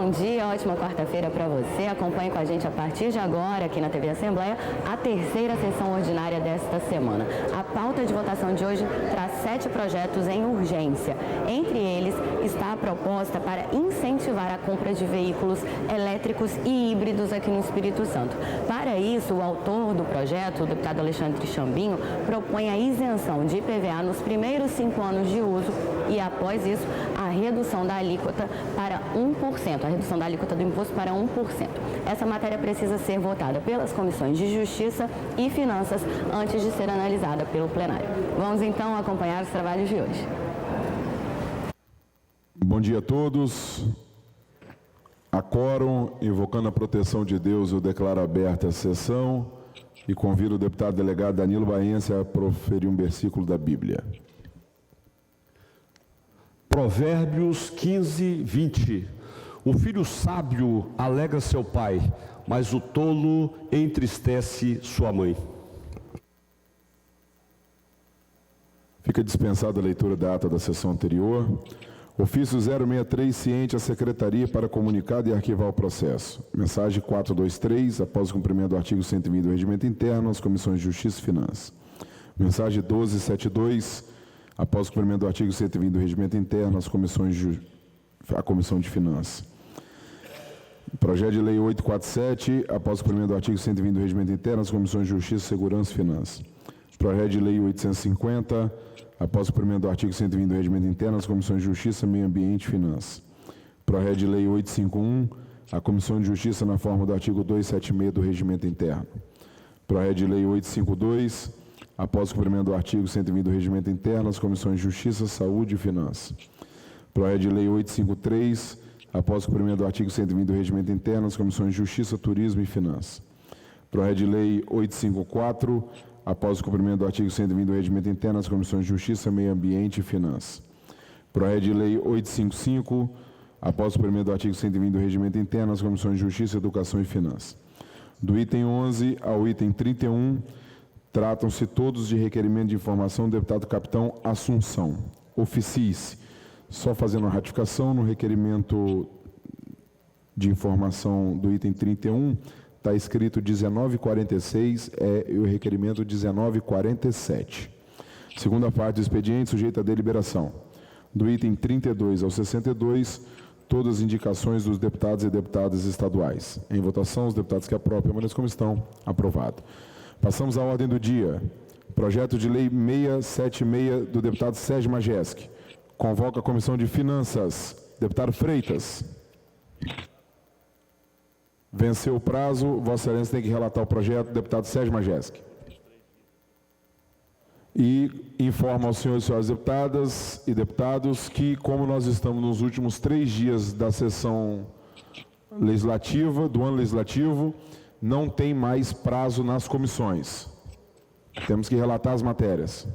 bom dia, ótima quarta-feira para você. Acompanhe com a gente a partir de agora, aqui na TV Assembleia, a terceira sessão ordinária desta semana. A pauta de votação de hoje traz 7 projetos em urgência. Entre eles está a proposta para incentivar a compra de veículos elétricos e híbridos aqui no Espírito Santo. Para isso, o autor do projeto, o deputado Alexandre Chambinho, propõe a isenção de IPVA nos primeiros 5 anos de uso e, após isso, a redução da alíquota para 1%, a redução da alíquota do imposto para 1%. Essa matéria precisa ser votada pelas comissões de Justiça e Finanças antes de ser analisada pelo plenário. Vamos então acompanhar os trabalhos de hoje. Bom dia a todos. A quórum, invocando a proteção de Deus, eu declaro aberta a sessão e convido o deputado delegado Danilo Baense a proferir um versículo da Bíblia. Provérbios 15, 20. O filho sábio alegra seu pai, mas o tolo entristece sua mãe. Fica dispensada a leitura da ata da sessão anterior. Ofício 063, ciente à Secretaria para comunicar e arquivar o processo. Mensagem 423, após o cumprimento do artigo 120 do Regimento Interno, as comissões de Justiça e Finanças. Mensagem 1272, após o cumprimento do artigo 120 do Regimento Interno, as comissões a Comissão de Finanças. Projeto de Lei 847, após o cumprimento do artigo 120 do Regimento Interno, as comissões de Justiça, Segurança e Finanças. Projeto de Lei 850, após o cumprimento do artigo 120 do Regimento Interno, as comissões de Justiça, Meio Ambiente e Finanças. Projeto de Lei 851, a Comissão de Justiça na forma do artigo 276 do Regimento Interno. Projeto de Lei 852, após o cumprimento do artigo 120 do Regimento Interno, as comissões de Justiça, Saúde e Finanças. Projeto de Lei 853, após o cumprimento do artigo 120 do Regimento Interno, as comissões de Justiça, Turismo e Finanças. Projeto de Lei 854, após o cumprimento do artigo 120 do Regimento Interno, as comissões de Justiça, Meio Ambiente e Finanças. Projeto de Lei 855, após o cumprimento do artigo 120 do Regimento Interno, as comissões de Justiça, Educação e Finanças. Do item 11 ao item 31, tratam-se todos de requerimento de informação do deputado capitão Assunção. Oficie-se. Só fazendo a ratificação no requerimento de informação do item 31, está escrito 1946, o requerimento 1947. Segunda parte do expediente, sujeita à deliberação. Do item 32 ao 62, todas as indicações dos deputados e deputadas estaduais. Em votação, os deputados que aprovam, permaneçam como estão. Aprovado. Passamos à ordem do dia. Projeto de Lei 676 do deputado Sérgio Majeski. Convoca a Comissão de Finanças. Deputado Freitas. Venceu o prazo, Vossa Excelência tem que relatar o projeto, deputado Sérgio Majeski. E informa aos senhores e senhoras deputadas e deputados que, como nós estamos nos últimos 3 dias da sessão legislativa, do ano legislativo, não tem mais prazo nas comissões. Temos que relatar as matérias.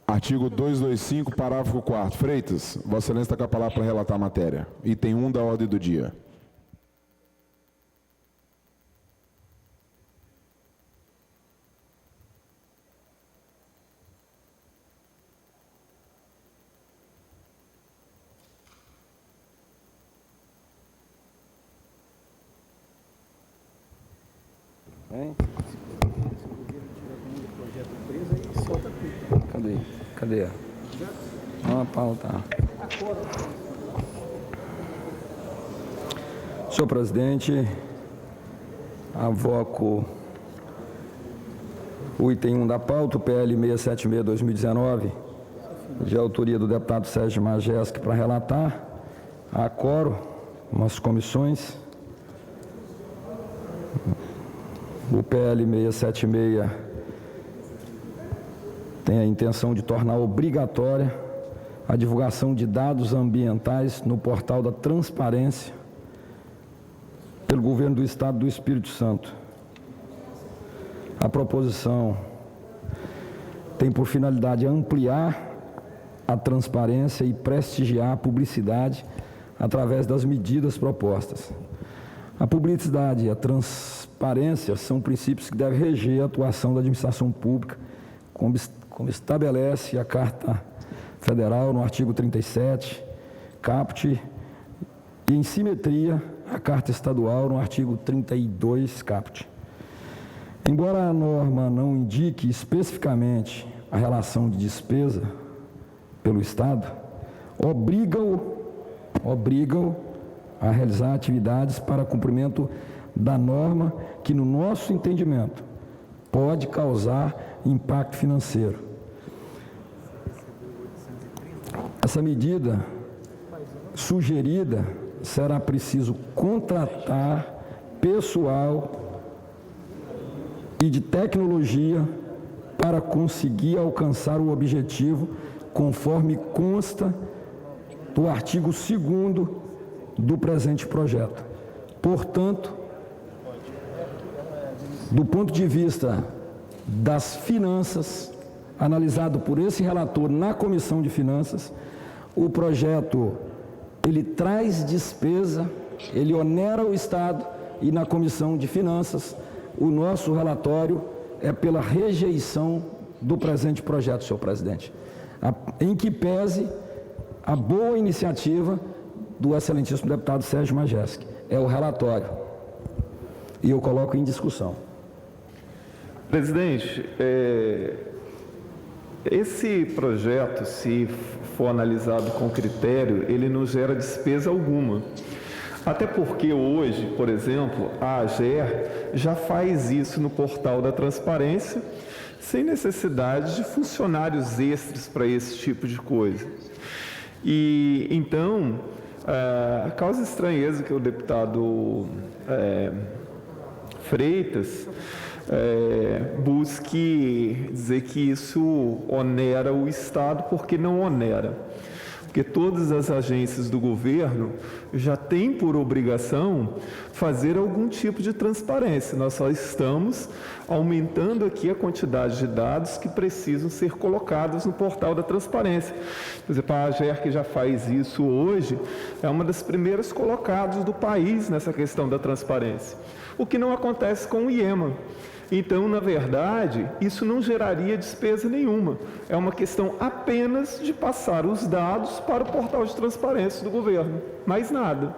Artigo 225, parágrafo 4º. Freitas, Vossa Excelência está com a palavra para relatar a matéria. Item 1 da ordem do dia. Cadê? Não, a pauta. Senhor presidente, avoco o item 1 da pauta, o PL 676/2019, de autoria do deputado Sérgio Majeski, para relatar. A quórum, umas comissões. O PL 676 tem a intenção de tornar obrigatória a divulgação de dados ambientais no portal da transparência pelo Governo do Estado do Espírito Santo. A proposição tem por finalidade ampliar a transparência e prestigiar a publicidade através das medidas propostas. A publicidade e a transparência são princípios que devem reger a atuação da administração pública como estabelece a Carta Federal no artigo 37, caput, e em simetria a Carta Estadual no artigo 32, caput. Embora a norma não indique especificamente a relação de despesa pelo Estado, obriga-o a realizar atividades para cumprimento da norma que, no nosso entendimento, pode causar impacto financeiro. Essa medida sugerida será preciso contratar pessoal e de tecnologia para conseguir alcançar o objetivo, conforme consta do artigo 2º do presente projeto. Portanto, do ponto de vista das finanças, analisado por esse relator na Comissão de Finanças, o projeto, ele traz despesa, ele onera o Estado, e na Comissão de Finanças, o nosso relatório é pela rejeição do presente projeto, senhor presidente, em que pese a boa iniciativa do excelentíssimo deputado Sérgio Majeski. É o relatório. E eu coloco em discussão. Presidente, esse projeto, se for analisado com critério, ele não gera despesa alguma. Até porque hoje, por exemplo, a AGER já faz isso no portal da transparência, sem necessidade de funcionários extras para esse tipo de coisa. E então, causa estranheza que o deputado Freitas busque dizer que isso onera o Estado, porque não onera. Porque todas as agências do governo já têm por obrigação fazer algum tipo de transparência. Nós só estamos aumentando aqui a quantidade de dados que precisam ser colocados no portal da transparência. Por exemplo, a AGER, que já faz isso hoje, é uma das primeiras colocadas do país nessa questão da transparência. O que não acontece com o IEMA. Então, na verdade, isso não geraria despesa nenhuma. É uma questão apenas de passar os dados para o portal de transparência do governo. Mais nada.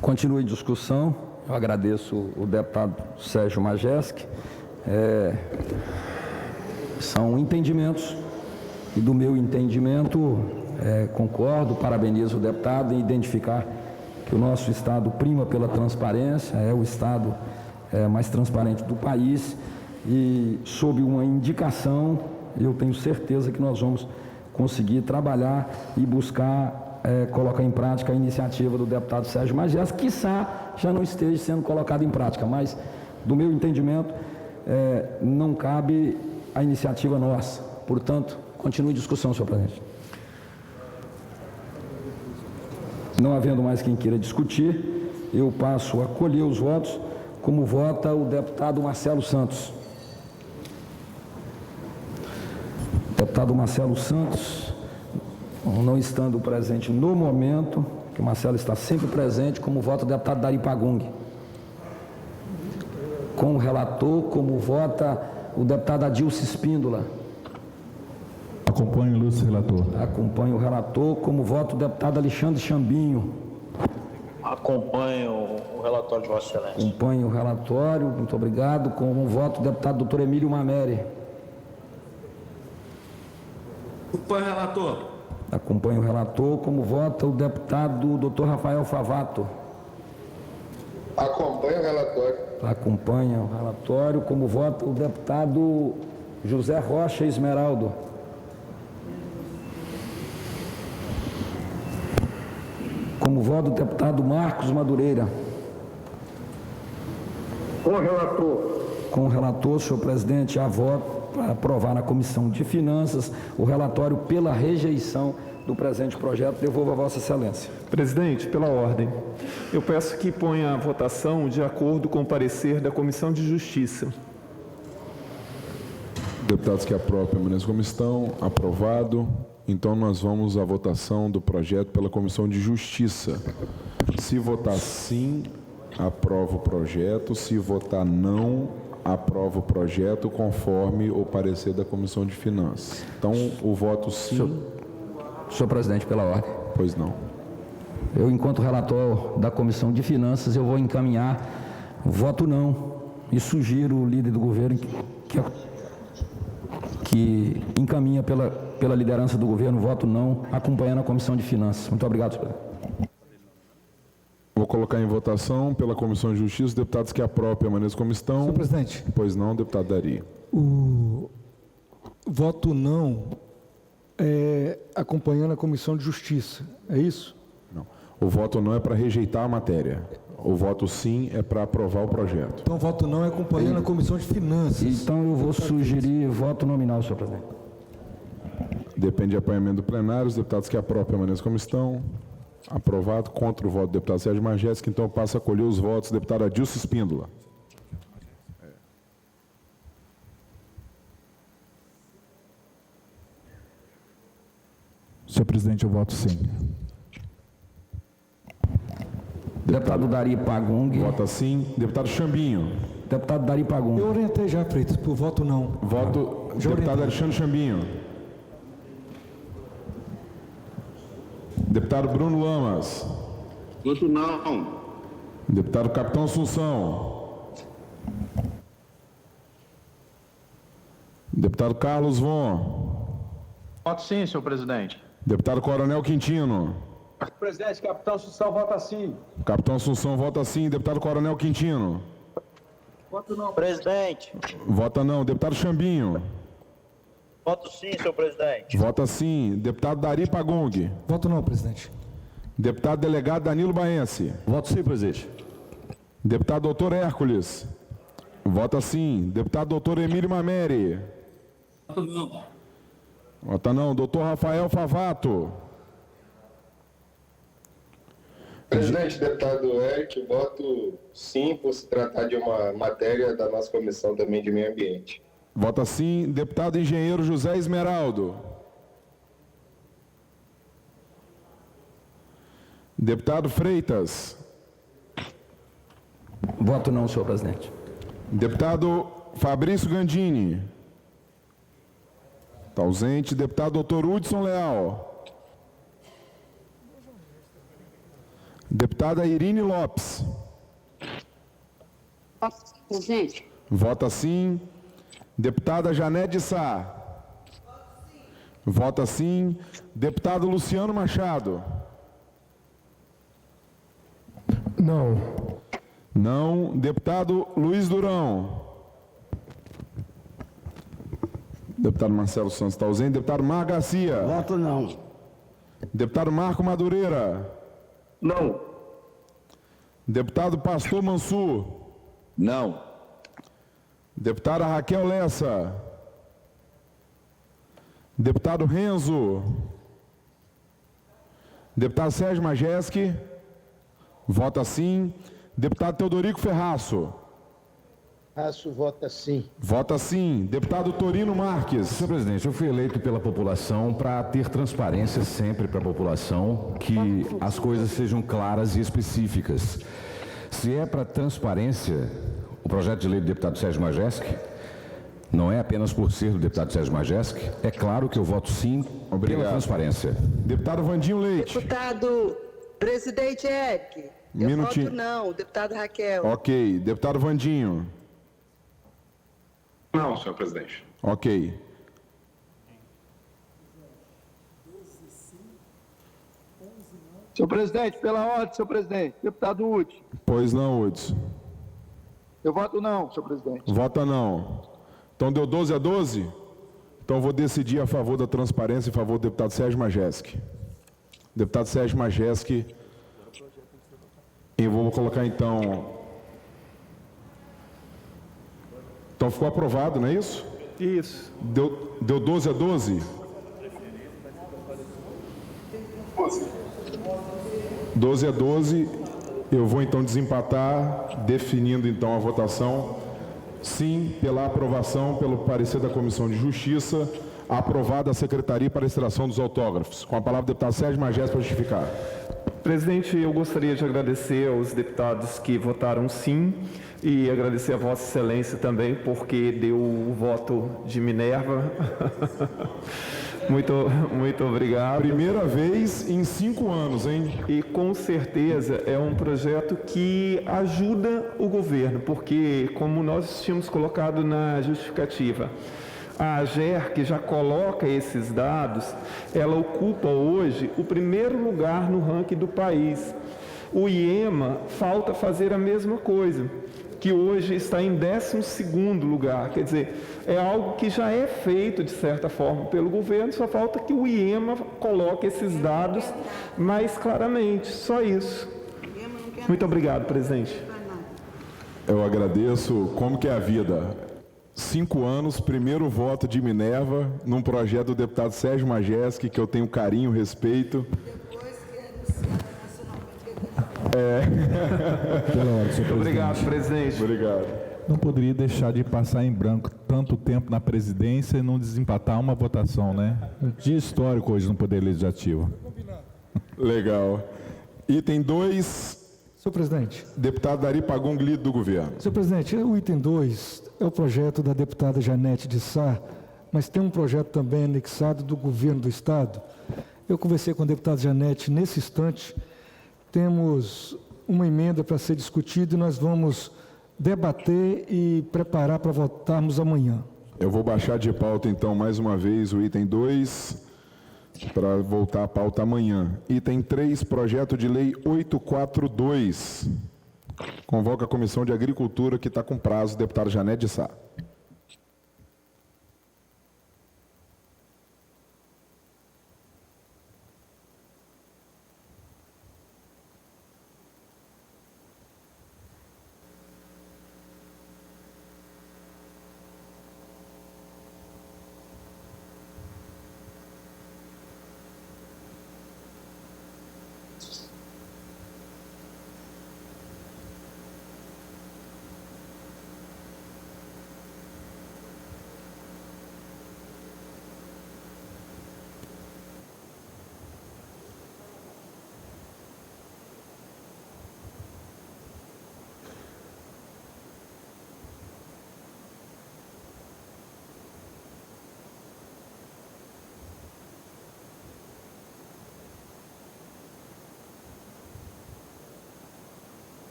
Continue a discussão. Eu agradeço o deputado Sérgio Majeski. São entendimentos, e do meu entendimento, concordo, parabenizo o deputado em identificar que o nosso Estado prima pela transparência, é o Estado mais transparente do país, e sob uma indicação, eu tenho certeza que nós vamos conseguir trabalhar e buscar colocar em prática a iniciativa do deputado Sérgio Majeski, que quiçá já não esteja sendo colocada em prática, mas, do meu entendimento, não cabe a iniciativa nossa. Portanto, continue a discussão, senhor presidente. Não havendo mais quem queira discutir, eu passo a colher os votos, como vota o deputado Marcelo Santos. Deputado Marcelo Santos, não estando presente no momento, que o Marcelo está sempre presente, como vota o deputado Dari Pagung. Com o relator, como vota o deputado Adilson Espíndola. Acompanho o ilustre relator. Acompanho o relator, como vota o deputado Alexandre Chambinho. Acompanho o relatório de Vossa Excelência. Acompanho o relatório, muito obrigado. Como voto o deputado doutor Emílio Mameri. Acompanho o relator. Acompanho o relator, como vota o deputado doutor Rafael Favato. Acompanho o relatório. Acompanha o relatório, como vota o deputado José Rocha Esmeraldo. Como voto o deputado Marcos Madureira. Com o relator. Com o relator, senhor presidente, a voto para aprovar na Comissão de Finanças o relatório pela rejeição do presente projeto. Devolvo a Vossa Excelência. Presidente, pela ordem, eu peço que ponha a votação de acordo com o parecer da Comissão de Justiça. Deputados que aprovam permanecem como estão. Aprovado. Então, nós vamos à votação do projeto pela Comissão de Justiça. Se votar sim, aprova o projeto. Se votar não, aprova o projeto conforme o parecer da Comissão de Finanças. Então, o voto sim... Senhor presidente, pela ordem. Pois não. Eu, enquanto relator da Comissão de Finanças, eu vou encaminhar voto não e sugiro o líder do governo que encaminha pela liderança do governo voto não, acompanhando a Comissão de Finanças. Muito obrigado, senhor presidente. Vou colocar em votação pela Comissão de Justiça os deputados que aprovam permaneçam como estão. Senhor presidente. Pois não, deputado Dari. O voto não é acompanhando a Comissão de Justiça, é isso? Não. O voto não é para rejeitar a matéria. O voto sim é para aprovar o projeto. Então, o voto não é acompanhando a Comissão de Finanças. Então, eu vou sugerir voto nominal, senhor presidente. Depende de apoiamento do plenário. Os deputados que aprovam permaneçam como estão. Aprovado. Contra o voto do deputado Sérgio Majestic. Então, eu passo a colher os votos do deputado Adilson Espíndola. Senhor presidente, eu voto sim. Deputado Dari Pagong. Vota sim. Deputado Chambinho. Deputado Dari Pagong. Eu orientei já, Freitas, por voto não. Voto Já deputado orientei. Alexandre Chambinho. Deputado Bruno Lamas. Voto não. Deputado Capitão Assunção. Deputado Carlos Von. Voto sim, senhor presidente. Deputado Coronel Quintino. Presidente, capitão Assunção vota sim. Capitão Assunção vota sim. Deputado Coronel Quintino. Voto não. Presidente. Vota não. Deputado Chambinho. Voto sim, senhor presidente. Vota sim. Deputado Dari Pagong. Voto não, presidente. Deputado Delegado Danilo Baense. Voto sim, presidente. Deputado Doutor Hércules. Vota sim. Deputado Doutor Emílio Mameri. Voto não. Vota não. Doutor Rafael Favato. Presidente, deputado Eric, voto sim por se tratar de uma matéria da nossa comissão também de meio ambiente. Vota sim. Deputado Engenheiro José Esmeraldo. Deputado Freitas. Voto não, senhor presidente. Deputado Fabrício Gandini. Está ausente. Deputado Doutor Hudson Leal. Deputada Irine Lopes. Presidente. Vota sim. Deputada Janete Sá. Vota sim. Deputado Luciano Machado. Não. Não. Deputado Luiz Durão. Deputado Marcelo Santos está ausente. Deputado Mar Garcia. Voto não. Deputado Marco Madureira. Não. Deputado Pastor Mansur. Não. Deputada Raquel Lessa. Deputado Renzo. Deputado Sérgio Majestic. Vota sim. Deputado Teodorico Ferraço. Ferraço vota sim. Vota sim. Deputado Torino Marques. Senhor presidente, eu fui eleito pela população para ter transparência sempre para a população, que as coisas sejam claras e específicas. Se é para transparência, o projeto de lei do deputado Sérgio Majestic, não é apenas por ser do deputado Sérgio Majestic, é claro que eu voto sim pela transparência. Deputado Vandinho Leite. Deputado presidente Eric, eu voto não. Deputado Raquel. Ok. Deputado Vandinho. Não, senhor presidente. Ok. Senhor presidente, pela ordem, senhor presidente. Deputado Hudson. Pois não, Hudson. Eu voto não, senhor presidente. Vota não. Então deu 12 a 12? Então eu vou decidir a favor da transparência em favor do deputado Sérgio Majestic. Deputado Sérgio Majestic. Eu vou colocar então... Então ficou aprovado, não é isso? Isso. Deu 12 a 12? 12 a 12. Eu vou então desempatar, definindo então a votação. Sim, pela aprovação, pelo parecer da Comissão de Justiça, aprovada a Secretaria para a extração dos autógrafos. Com a palavra o deputado Sérgio Majestic para justificar. Presidente, eu gostaria de agradecer aos deputados que votaram sim, E agradecer a Vossa Excelência também, porque deu o voto de Minerva. Muito obrigado. Primeira vez em 5 anos, hein? E com certeza é um projeto que ajuda o governo, porque, como nós tínhamos colocado na justificativa, a AGER, que já coloca esses dados, ela ocupa hoje o primeiro lugar no ranking do país. O IEMA falta fazer a mesma coisa, que hoje está em 12º lugar. Quer dizer, é algo que já é feito, de certa forma, pelo governo, só falta que o IEMA coloque esses dados mais claramente, só isso. Muito obrigado, presidente. Eu agradeço. Como que é a vida? 5 anos, primeiro voto de Minerva, num projeto do deputado Sérgio Majeski, que eu tenho carinho, respeito. Muito obrigado, presidente. Obrigado. Não poderia deixar de passar em branco tanto tempo na presidência e não desempatar uma votação, né? Dia histórico hoje no Poder Legislativo. Legal. Item 2. Senhor presidente. Deputado Dari Pagum Glido, do governo. Senhor presidente, o item 2 é o projeto da deputada Janete de Sá, mas tem um projeto também anexado do governo do Estado. Eu conversei com a deputada Janete nesse instante. Temos uma emenda para ser discutida e nós vamos debater e preparar para votarmos amanhã. Eu vou baixar de pauta, então, mais uma vez o item 2, para voltar à pauta amanhã. Item 3, projeto de lei 842. Convoca a Comissão de Agricultura, que está com prazo, deputada Janete de Sá.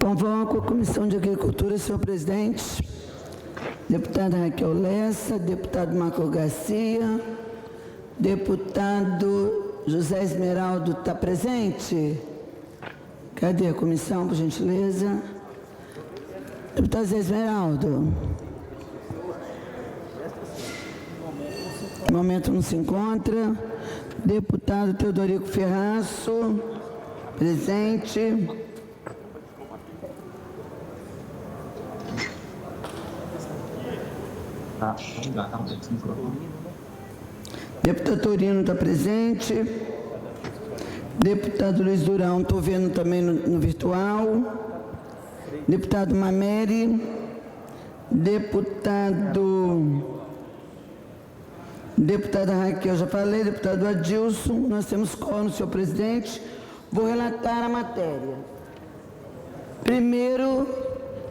Convoco a Comissão de Agricultura, senhor presidente. Deputada Raquel Lessa, deputado Marco Garcia, deputado José Esmeraldo está presente? Cadê a comissão, por gentileza? Deputado José Esmeraldo. No momento não se encontra. Deputado Teodorico Ferraço, presente. Deputado Torino está presente. Deputado Luiz Durão, estou vendo também no virtual. Deputado Mameri. Deputada Raquel, já falei. Deputado Adilson, nós temos quórum, senhor presidente. Vou relatar a matéria. Primeiro,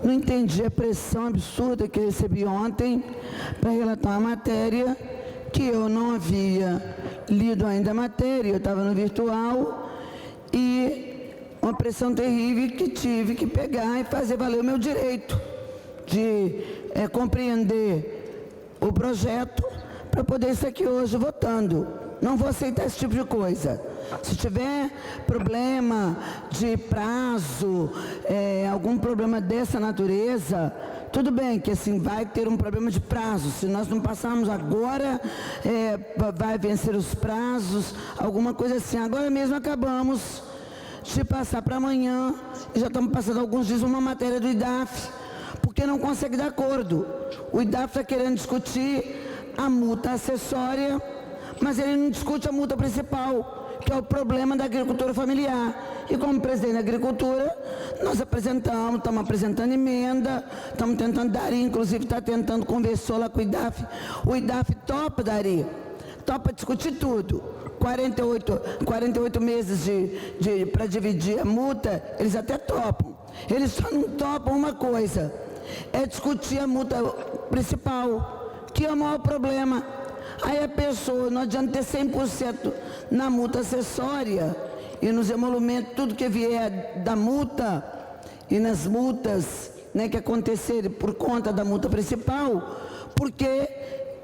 não entendi a pressão absurda que eu recebi ontem para relatar uma matéria que eu não havia lido ainda a matéria, eu estava no virtual, e uma pressão terrível que tive que pegar e fazer valer o meu direito de compreender o projeto para poder estar aqui hoje votando. Não vou aceitar esse tipo de coisa. Se tiver problema de prazo, algum problema dessa natureza, tudo bem que assim vai ter um problema de prazo. Se nós não passarmos agora, vai vencer os prazos, alguma coisa assim. Agora mesmo acabamos de passar para amanhã e já estamos passando alguns dias uma matéria do IDAF, porque não consegue dar acordo. O IDAF está querendo discutir a multa acessória mas ele não discute a multa principal, que é o problema da agricultura familiar. E como presidente da agricultura, nós estamos apresentando emenda, estamos tentando, Dari, inclusive, está tentando conversar lá com o IDAF. O IDAF topa, Dari, topa discutir tudo. 48 meses para dividir a multa, eles até topam. Eles só não topam uma coisa, é discutir a multa principal, que é o maior problema. Aí a pessoa, não adianta ter 100% na multa acessória e nos emolumentos, tudo que vier da multa e nas multas, né, que acontecerem por conta da multa principal, porque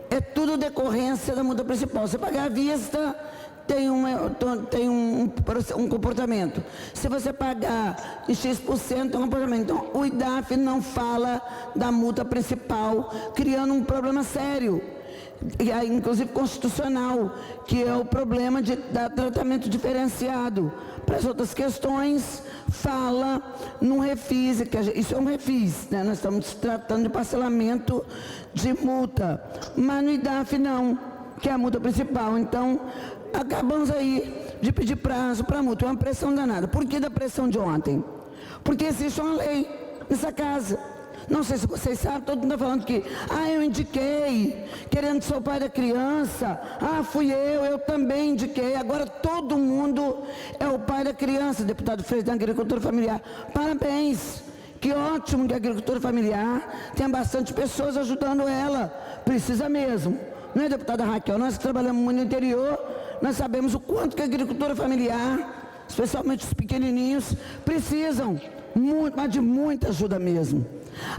é tudo decorrência da multa principal. Você pagar à vista, tem um comportamento. Se você pagar em X%, tem um comportamento. Então, o IDAF não fala da multa principal, criando um problema sério, inclusive constitucional, que é o problema de dar tratamento diferenciado. Para as outras questões, fala num refis, isso é um refis, né? Nós estamos tratando de parcelamento de multa, mas no IDAF não, que é a multa principal. Então, acabamos aí de pedir prazo para a multa, é uma pressão danada. Por que da pressão de ontem? Porque existe uma lei nessa casa. Não sei se vocês sabem, todo mundo está falando que, eu indiquei, querendo ser o pai da criança, fui eu também indiquei, agora todo mundo é o pai da criança, deputado Freitas, da agricultura familiar. Parabéns, que ótimo que a agricultura familiar tem bastante pessoas ajudando ela, precisa mesmo. Não é, deputada Raquel? Nós que trabalhamos muito no interior, nós sabemos o quanto que a agricultura familiar, especialmente os pequenininhos, precisam muito, mas de muita ajuda mesmo.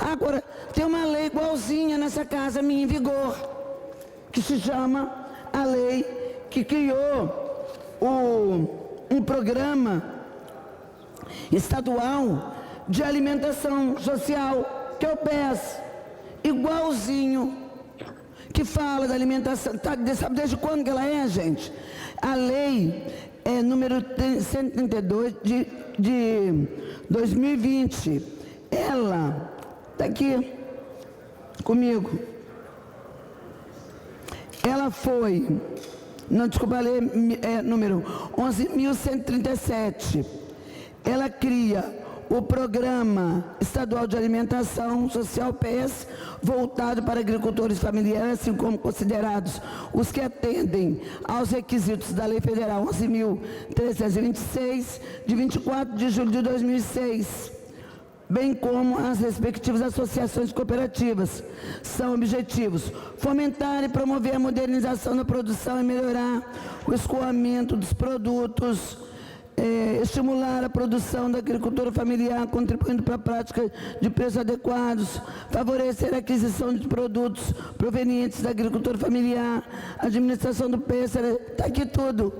Agora, tem uma lei igualzinha nessa casa minha em vigor, que se chama a lei que criou um programa estadual de alimentação social, que é o PES, igualzinho, que fala da alimentação. Sabe desde quando que ela é, gente? A lei é número 132 de 2020. Ela está aqui comigo. Ela foi, desculpa ler, número 11.137. Ela cria o Programa Estadual de Alimentação Social, PES, voltado para agricultores familiares, assim como considerados os que atendem aos requisitos da Lei Federal 11.326, de 24 de julho de 2006, bem como as respectivas associações cooperativas. São objetivos: fomentar e promover a modernização da produção e melhorar o escoamento dos produtos, estimular a produção da agricultura familiar, contribuindo para a prática de preços adequados, favorecer a aquisição de produtos provenientes da agricultura familiar, administração do pêssego, está aqui tudo.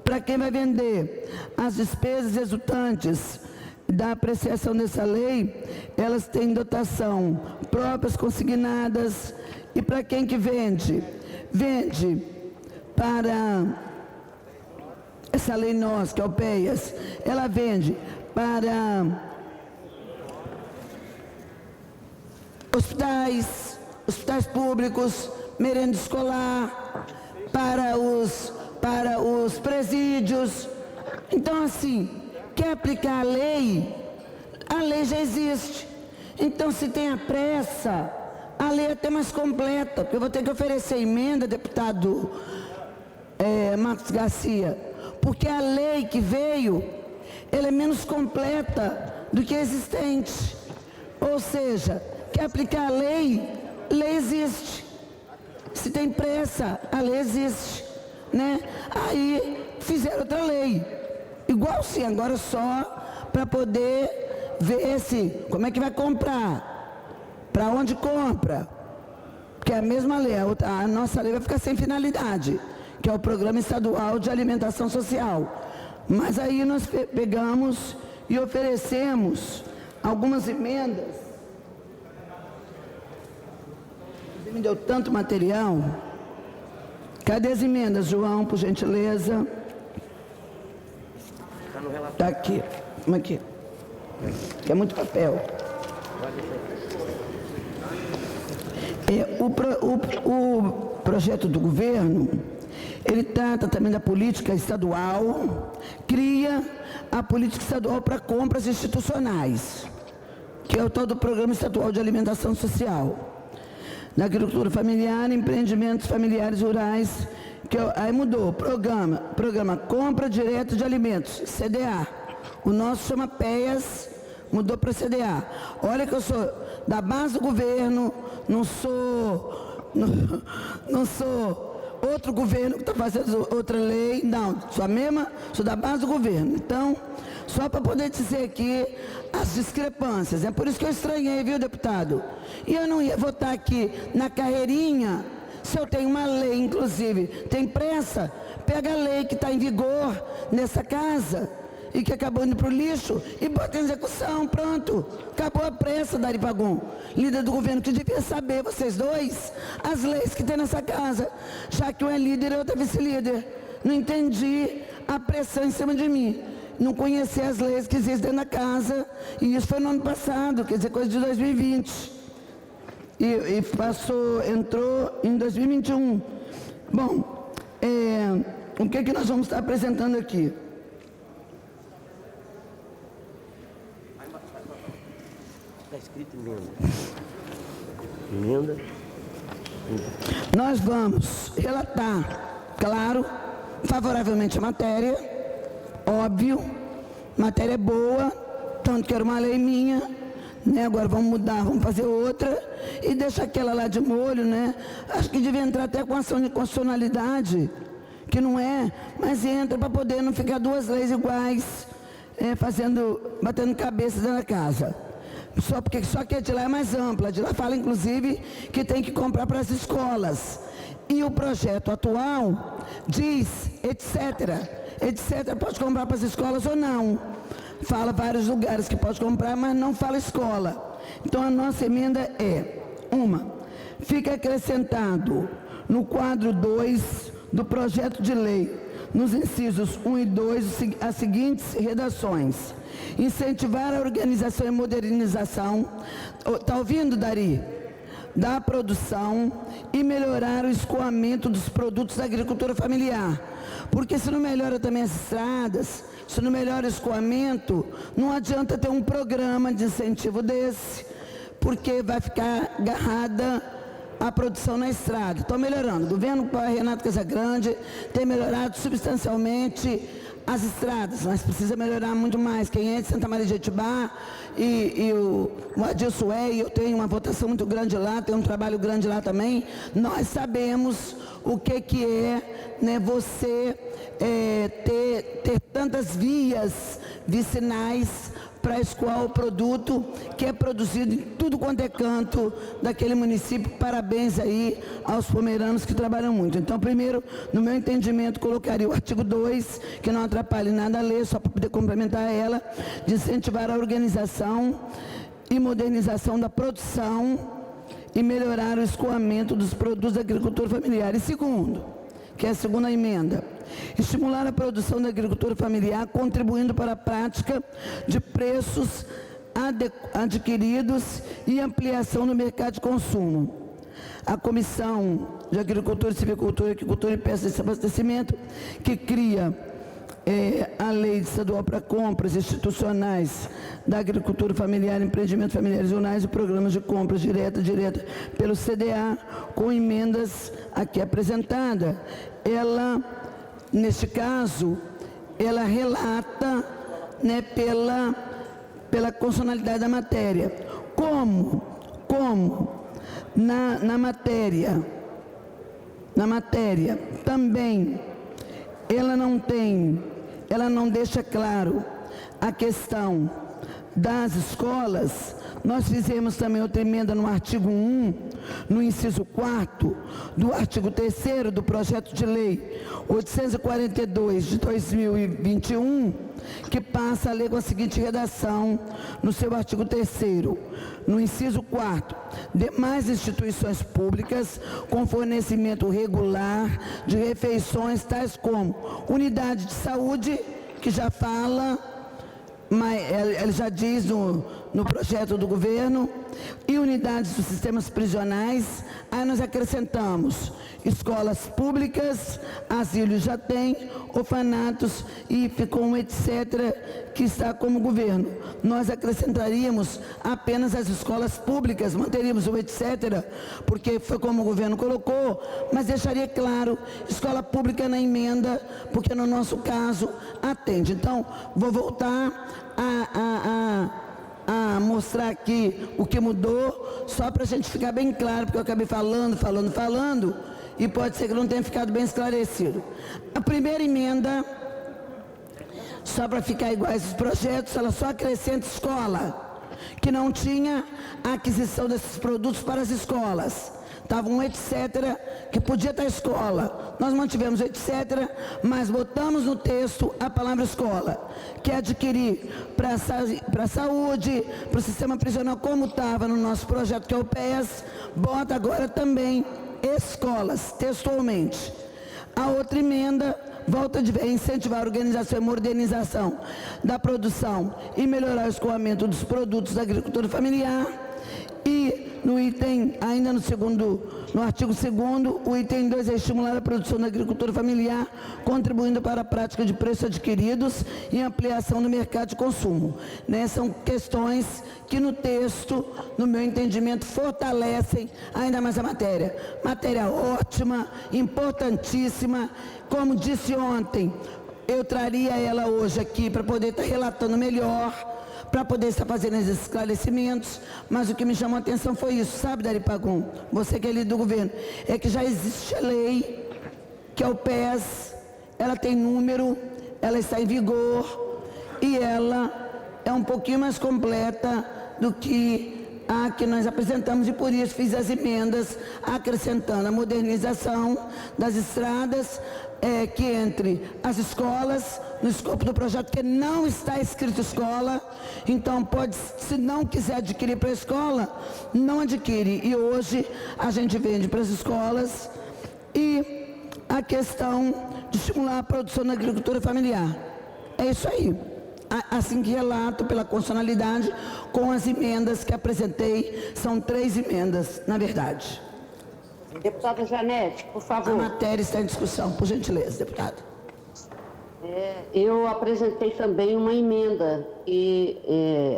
Para quem vai vender, as despesas resultantes da apreciação dessa lei, elas têm dotação próprias consignadas. E para quem que vende? Vende para essa lei nossa, que é o PES, ela vende para hospitais públicos, merenda escolar, para os presídios. Então, assim, quer aplicar a lei já existe. Então, se tem a pressa, a lei é até mais completa, porque eu vou ter que oferecer emenda, deputado Marcos Garcia, porque a lei que veio, ela é menos completa do que a existente. Ou seja, quer aplicar a lei existe. Se tem pressa, a lei existe, né? Aí fizeram outra lei, igual sim, agora só para poder ver como é que vai comprar, para onde compra, porque é a mesma lei, a nossa lei vai ficar sem finalidade, que é o Programa Estadual de Alimentação Social. Mas aí nós pegamos e oferecemos algumas emendas. Você me deu tanto material. Cadê as emendas, João, por gentileza? Está aqui. Vamos aqui. Que é muito papel. O projeto do governo, Ele trata também da política estadual, cria a política estadual para compras institucionais, que é o tal do Programa Estadual de Alimentação Social, da agricultura familiar, empreendimentos familiares rurais, que aí mudou, programa Compra Direta de Alimentos, CDA. O nosso chama PEAS, mudou para CDA. Olha que eu sou da base do governo, não sou outro governo que está fazendo outra lei, não, sou da base do governo. Então, só para poder dizer aqui as discrepâncias, é por isso que eu estranhei, viu, deputado? E eu não ia votar aqui na carreirinha, se eu tenho uma lei, inclusive, tem pressa, pega a lei que está em vigor nessa casa e que acabou indo para o lixo e bota em execução, pronto. Acabou a pressa, Dari Pagum, líder do governo, que devia saber, vocês dois, as leis que tem nessa casa, já que um é líder e outro é vice-líder. Não entendi a pressão em cima de mim. Não conhecer as leis que existem dentro da casa, e isso foi no ano passado, quer dizer, coisa de 2020. E entrou em 2021. Bom, o que é que nós vamos estar apresentando aqui? Está escrito emenda. Nós vamos relatar, claro, favoravelmente a matéria, óbvio, matéria boa, tanto que era uma lei minha, né? Agora vamos mudar, vamos fazer outra e deixa aquela lá de molho, né? Acho que devia entrar até com ação de constitucionalidade, que não é, mas entra para poder não ficar duas leis iguais, batendo cabeça dentro da casa. Só que a de lá é mais ampla, a de lá fala inclusive que tem que comprar para as escolas. E o projeto atual diz, etc, pode comprar para as escolas ou não. Fala vários lugares que pode comprar, mas não fala escola. Então a nossa emenda é, fica acrescentado no quadro 2 do projeto de lei, nos incisos 1 e 2, as seguintes redações: incentivar a organização e modernização, está ouvindo, Dari? Da produção e melhorar o escoamento dos produtos da agricultura familiar. Porque se não melhora também as estradas, se não melhora o escoamento, não adianta ter um programa de incentivo desse, porque vai ficar agarrada a produção na estrada. Estão melhorando. O governo Renato Casagrande tem melhorado substancialmente as estradas, mas precisa melhorar muito mais. Quem é de Santa Maria de Jetibá e o Adilson eu tenho uma votação muito grande lá, tem um trabalho grande lá também. Nós sabemos o que é, né, você ter tantas vias vicinais para escoar o produto que é produzido em tudo quanto é canto daquele município. Parabéns aí aos pomeranos que trabalham muito. Então, primeiro, no meu entendimento, colocaria o artigo 2, que não atrapalhe nada a lei, só para poder complementar ela, de incentivar a organização e modernização da produção e melhorar o escoamento dos produtos da agricultura familiar. E segundo, que é a segunda emenda, estimular a produção da agricultura familiar, contribuindo para a prática de preços adquiridos e ampliação no mercado de consumo. A Comissão de Agricultura, Silvicultura, Aquicultura e Pesca e Abastecimento, que cria a Lei Estadual para Compras Institucionais da Agricultura Familiar, Empreendimentos Familiares Rurais e Programas de Compras direta pelo CDA, com emendas aqui apresentada. Ela, neste caso, ela relata, né, pela constitucionalidade da matéria. Como na matéria também ela não deixa claro a questão das escolas. Nós fizemos também outra emenda no artigo 1, no inciso 4 do artigo 3º do projeto de lei 842 de 2021, que passa a lei com a seguinte redação no seu artigo 3º, no inciso 4, demais instituições públicas com fornecimento regular de refeições tais como unidade de saúde, que já fala, mas ele já diz no projeto do governo, e unidades dos sistemas prisionais. Aí nós acrescentamos escolas públicas, asilos já tem, orfanatos, e ficou um etc. que está como governo. Nós acrescentaríamos apenas as escolas públicas, manteríamos o etc., porque foi como o governo colocou, mas deixaria claro, escola pública na emenda, porque no nosso caso atende. Então, vou voltar a mostrar aqui o que mudou, só para a gente ficar bem claro, porque eu acabei falando, e pode ser que não tenha ficado bem esclarecido. A primeira emenda, só para ficar iguais os projetos, ela só acrescenta escola, que não tinha a aquisição desses produtos para as escolas. Estava um etc. que podia estar escola. Nós mantivemos o etc., mas botamos no texto a palavra escola, que é adquirir para a saúde, para o sistema prisional, como estava no nosso projeto, que é o PES, bota agora também escolas, textualmente. A outra emenda volta a incentivar a organização e modernização da produção e melhorar o escoamento dos produtos da agricultura familiar. E no item, ainda no artigo 2º, o item 2 é estimular a produção da agricultura familiar, contribuindo para a prática de preços adquiridos e ampliação do mercado de consumo. Né? São questões que no texto, no meu entendimento, fortalecem ainda mais a matéria. Matéria ótima, importantíssima. Como disse ontem, eu traria ela hoje aqui para poder estar relatando melhor, para poder estar fazendo esses esclarecimentos, mas o que me chamou a atenção foi isso, sabe, Dari Pagum, você que é líder do governo, é que já existe a lei, que é o PES, ela tem número, ela está em vigor, e ela é um pouquinho mais completa do que a que nós apresentamos, e por isso fiz as emendas, acrescentando a modernização das estradas, que entre as escolas, no escopo do projeto, que não está escrito escola, então pode, se não quiser adquirir para a escola, não adquire, e hoje a gente vende para as escolas, e a questão de estimular a produção da agricultura familiar. É isso aí, assim que relato pela constitucionalidade, com as emendas que apresentei, são 3 emendas, na verdade. Deputada Janete, por favor. A matéria está em discussão, por gentileza, deputada. Eu apresentei também uma emenda e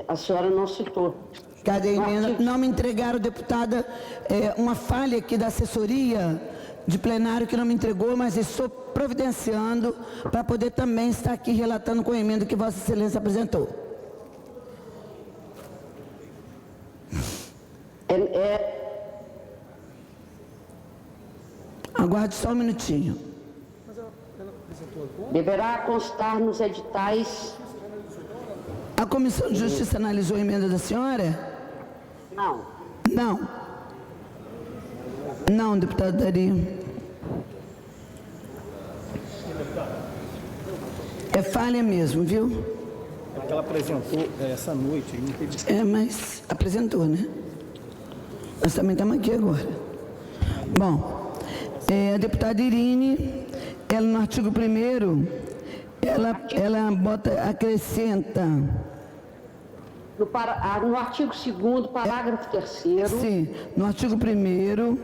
a senhora não citou. Cadê a emenda? Não me entregaram, deputada, uma falha aqui da assessoria de plenário que não me entregou, mas estou providenciando para poder também estar aqui relatando com a emenda que Vossa Excelência apresentou. Aguarde só um minutinho. Deverá constar nos editais. A Comissão de Justiça analisou a emenda da senhora? Não. Não. Não, deputado Dari. É falha mesmo, viu? É que ela apresentou essa noite. Não teve... mas apresentou, né? Nós também estamos aqui agora. Bom, a deputada Irine, ela no artigo 1º, ela acrescenta... No artigo 2º, parágrafo 3º. Sim, no artigo 1º,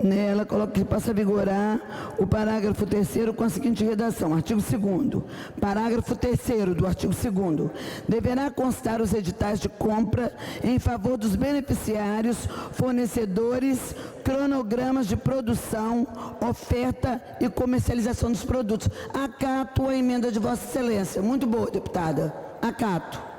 né, ela coloca que passa a vigorar o parágrafo 3º com a seguinte redação, artigo 2º, parágrafo 3º do artigo 2º, deverá constar os editais de compra em favor dos beneficiários, fornecedores, cronogramas de produção, oferta e comercialização dos produtos. Acato a emenda de Vossa Excelência. Muito boa, deputada. Acato.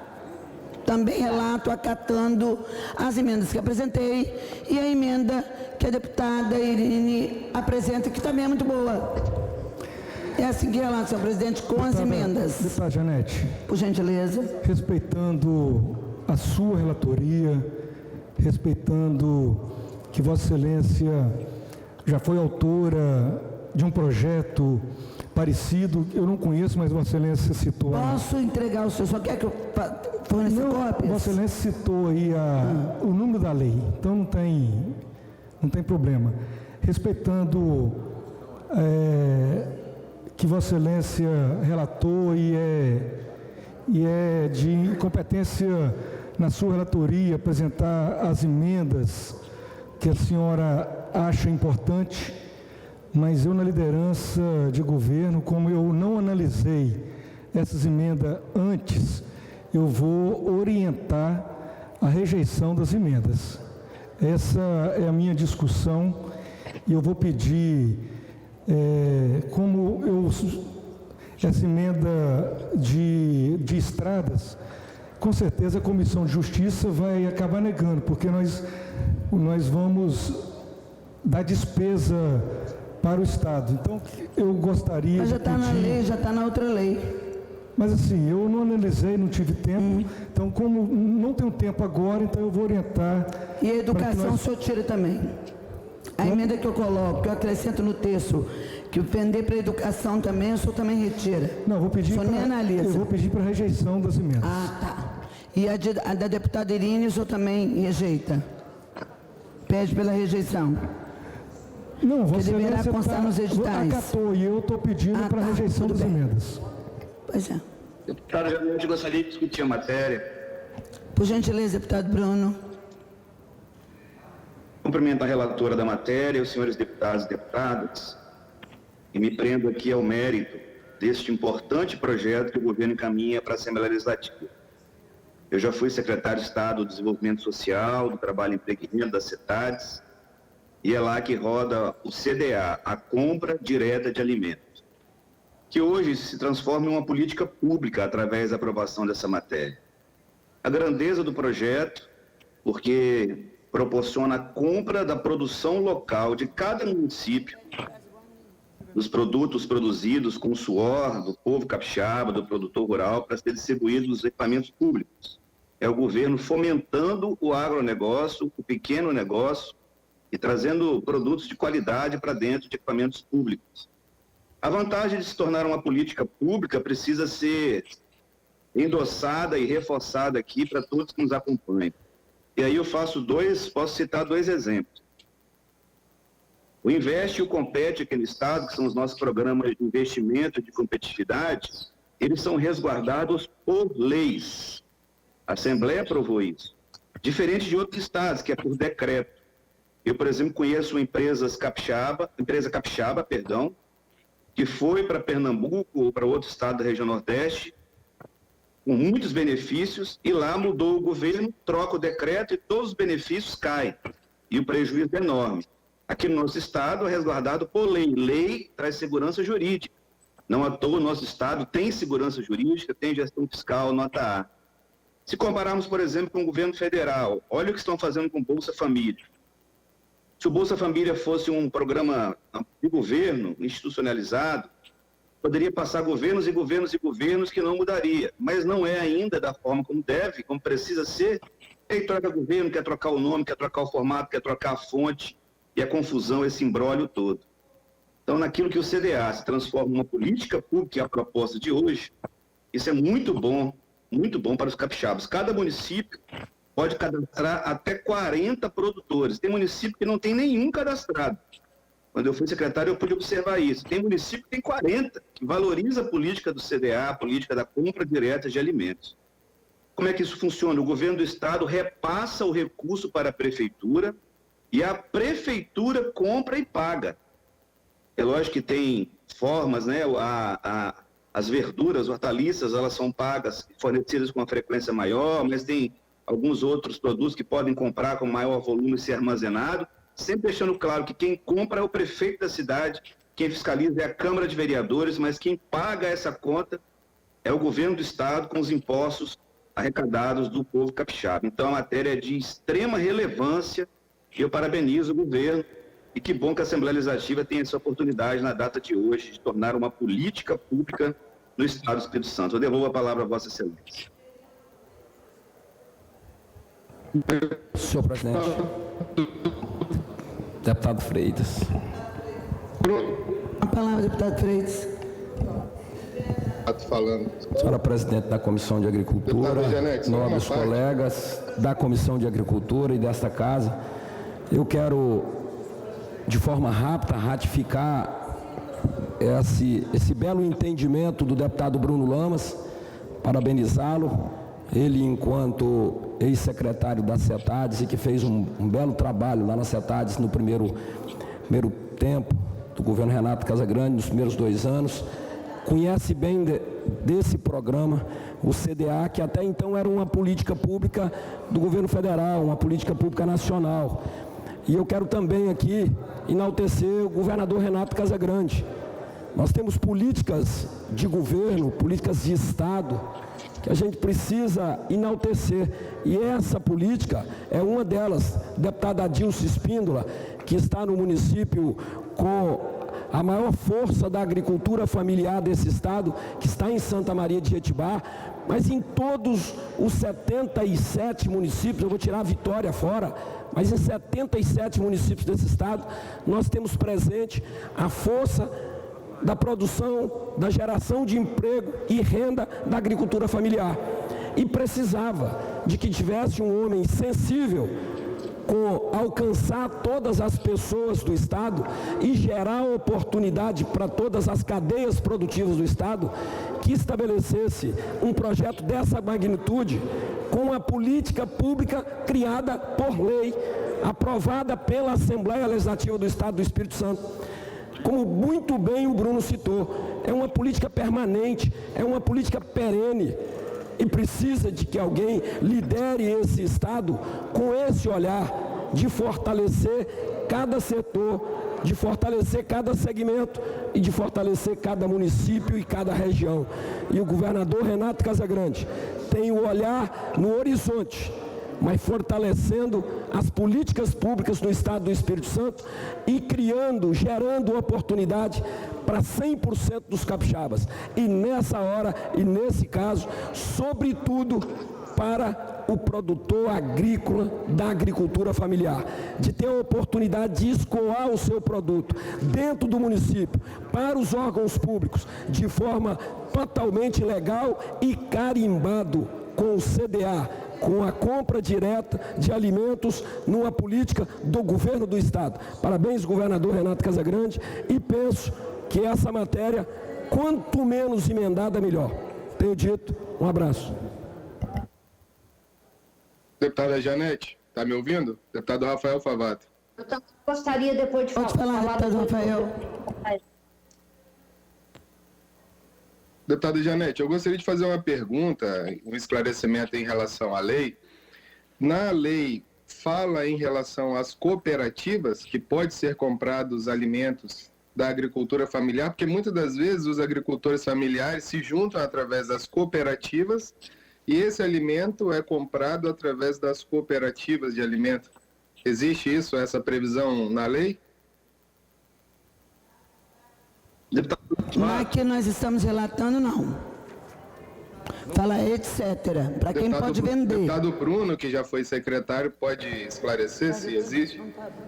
Também relato acatando as emendas que apresentei e a emenda que a deputada Irine apresenta, que também é muito boa. É assim que relato, senhor presidente, com as emendas. Deputada Janete. Por gentileza. Respeitando a sua relatoria, respeitando que Vossa Excelência já foi autora de um projeto parecido, eu não conheço, mas Vossa Excelência citou... Posso entregar o senhor, só quer que eu forneça cópias? Vossa Excelência citou aí o número da lei, então não tem problema. Respeitando que Vossa Excelência relatou e é de competência na sua relatoria, apresentar as emendas que a senhora acha importante, mas eu, na liderança de governo, como eu não analisei essas emendas antes, eu vou orientar a rejeição das emendas. Essa é a minha discussão e eu vou pedir, essa emenda de estradas, com certeza a Comissão de Justiça vai acabar negando, porque nós vamos dar despesa para o Estado. Então, eu gostaria Mas já está na lei, já está na outra lei. Mas assim, eu não analisei, não tive tempo. Então, como não tenho tempo agora, então eu vou orientar. E a educação o senhor tira também. A emenda que eu coloco, que eu acrescento no texto, que vender para a educação também, o senhor também retira. Não, vou pedir nem analisa. Eu vou pedir para rejeição das emendas. Ah, tá. E a da deputada Irine, o senhor também rejeita? Pede pela rejeição? Não, que você deverá constar nos editais. Acatou, e eu estou pedindo para rejeição das emendas. Pois é. Deputado Janete, gostaria de discutir a matéria. Por gentileza, deputado Bruno. Cumprimento a relatora da matéria, os senhores deputados e deputadas, e me prendo aqui ao mérito deste importante projeto que o governo encaminha para a Assembleia Legislativa. Eu já fui secretário de Estado do Desenvolvimento Social, do Trabalho, Emprego e Renda, das CETADs, e é lá que roda o CDA, a compra direta de alimentos, que hoje se transforma em uma política pública através da aprovação dessa matéria. A grandeza do projeto, porque proporciona a compra da produção local de cada município, dos produtos produzidos com o suor do povo capixaba, do produtor rural, para ser distribuídos nos equipamentos públicos. É o governo fomentando o agronegócio, o pequeno negócio, e trazendo produtos de qualidade para dentro de equipamentos públicos. A vantagem de se tornar uma política pública precisa ser endossada e reforçada aqui para todos que nos acompanham. E aí eu posso citar dois exemplos. O Investe e o Compete aqui no Estado, que são os nossos programas de investimento de competitividade, eles são resguardados por leis. A Assembleia aprovou isso. Diferente de outros estados, que é por decreto. Eu, por exemplo, conheço uma empresa capixaba, que foi para Pernambuco ou para outro estado da região Nordeste, com muitos benefícios, e lá mudou o governo, troca o decreto e todos os benefícios caem. E o prejuízo é enorme. Aqui no nosso estado é resguardado por lei. Lei traz segurança jurídica. Não à toa o nosso estado tem segurança jurídica, tem gestão fiscal, nota A. Se compararmos, por exemplo, com o governo federal, olha o que estão fazendo com o Bolsa Família. Se o Bolsa Família fosse um programa de governo institucionalizado, poderia passar governos e governos e governos que não mudaria, mas não é ainda da forma como deve, como precisa ser. E aí troca governo, quer trocar o nome, quer trocar o formato, quer trocar a fonte, e a confusão, esse imbróglio todo. Então, naquilo que o CDA se transforma em uma política pública, que é a proposta de hoje, isso é muito bom para os capixabas. Cada município pode cadastrar até 40 produtores. Tem município que não tem nenhum cadastrado. Quando eu fui secretário, eu pude observar isso. Tem município que tem 40, que valoriza a política do CDA, a política da compra direta de alimentos. Como é que isso funciona? O governo do estado repassa o recurso para a prefeitura e a prefeitura compra e paga. É lógico que tem formas, né? As verduras, hortaliças, elas são pagas, fornecidas com uma frequência maior, mas tem alguns outros produtos que podem comprar com maior volume e ser armazenado, sempre deixando claro que quem compra é o prefeito da cidade, quem fiscaliza é a Câmara de Vereadores, mas quem paga essa conta é o governo do estado com os impostos arrecadados do povo capixaba. Então a matéria é de extrema relevância e eu parabenizo o governo e que bom que a Assembleia Legislativa tem essa oportunidade na data de hoje de tornar uma política pública no estado do Espírito Santo. Eu devolvo a palavra a Vossa Excelência. Senhor presidente. Deputado Freitas. A palavra, deputado Freitas. Falando. Senhora presidente da Comissão de Agricultura, nobres colegas da Comissão de Agricultura e desta casa, eu quero, de forma rápida, ratificar esse belo entendimento do deputado Bruno Lamas, parabenizá-lo ele enquanto ex-secretário da CETADES e que fez um belo trabalho lá na CETADES no primeiro tempo do governo Renato Casagrande, nos primeiros 2 anos, conhece bem desse programa, o CDA, que até então era uma política pública do governo federal, uma política pública nacional. E eu quero também aqui enaltecer o governador Renato Casagrande. Nós temos políticas de governo, políticas de Estado, que a gente precisa enaltecer. E essa política é uma delas. Deputada Adilce Espíndola, que está no município com a maior força da agricultura familiar desse estado, que está em Santa Maria de Jetibá, mas em todos os 77 municípios, eu vou tirar a Vitória fora, mas em 77 municípios desse estado, nós temos presente a força da produção, da geração de emprego e renda da agricultura familiar. E precisava de que tivesse um homem sensível com alcançar todas as pessoas do Estado e gerar oportunidade para todas as cadeias produtivas do Estado, que estabelecesse um projeto dessa magnitude com a política pública criada por lei, aprovada pela Assembleia Legislativa do Estado do Espírito Santo. Como muito bem o Bruno citou, é uma política permanente, é uma política perene, e precisa de que alguém lidere esse Estado com esse olhar de fortalecer cada setor, de fortalecer cada segmento e de fortalecer cada município e cada região. E o governador Renato Casagrande tem o olhar no horizonte, mas fortalecendo as políticas públicas no Estado do Espírito Santo e gerando oportunidade para 100% dos capixabas. E nessa hora, e nesse caso, sobretudo para o produtor agrícola da agricultura familiar, de ter a oportunidade de escoar o seu produto dentro do município, para os órgãos públicos, de forma totalmente legal e carimbado com o CDA, com a compra direta de alimentos numa política do governo do Estado. Parabéns, governador Renato Casagrande, e penso que essa matéria, quanto menos emendada, melhor. Tenho dito, um abraço. Deputada Janete, está me ouvindo? Deputado Rafael Favato. Eu também gostaria depois de Pode falar, deputado Rafael. Deputada Janete, eu gostaria de fazer uma pergunta, um esclarecimento em relação à lei. Na lei, fala em relação às cooperativas, que pode ser comprados alimentos da agricultura familiar, porque muitas das vezes os agricultores familiares se juntam através das cooperativas e esse alimento é comprado através das cooperativas de alimento. Existe isso, essa previsão na lei? Não, que nós estamos relatando, não. Fala etc. Para quem pode vender. O deputado Bruno, que já foi secretário, pode esclarecer se existe?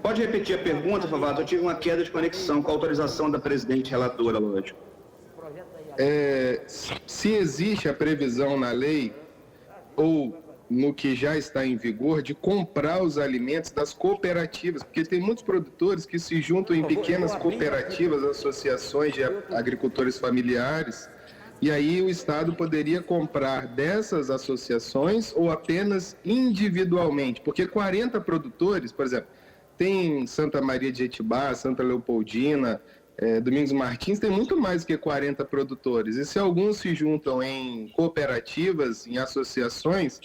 Pode repetir a pergunta, Favato? Eu tive uma queda de conexão com a autorização da presidente relatora, lógico. Se existe a previsão na lei, ou no que já está em vigor, de comprar os alimentos das cooperativas, porque tem muitos produtores que se juntam em pequenas cooperativas, associações de agricultores familiares, e aí o Estado poderia comprar dessas associações ou apenas individualmente, porque 40 produtores, por exemplo, tem Santa Maria de Jetibá, Santa Leopoldina, Domingos Martins, tem muito mais que 40 produtores, e se alguns se juntam em cooperativas, em associações,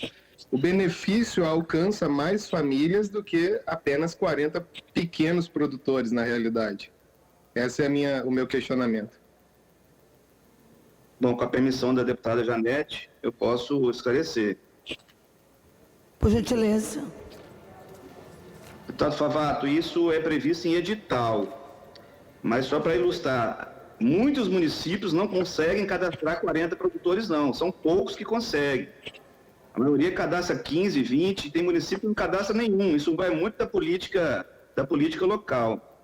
o benefício alcança mais famílias do que apenas 40 pequenos produtores, na realidade. Esse é o meu questionamento. Bom, com a permissão da deputada Janete, eu posso esclarecer. Por gentileza. Deputado Favato, isso é previsto em edital, mas só para ilustrar, muitos municípios não conseguem cadastrar 40 produtores, não, são poucos que conseguem. A maioria cadastra 15, 20, tem município que não cadastra nenhum. Isso vai muito da política local.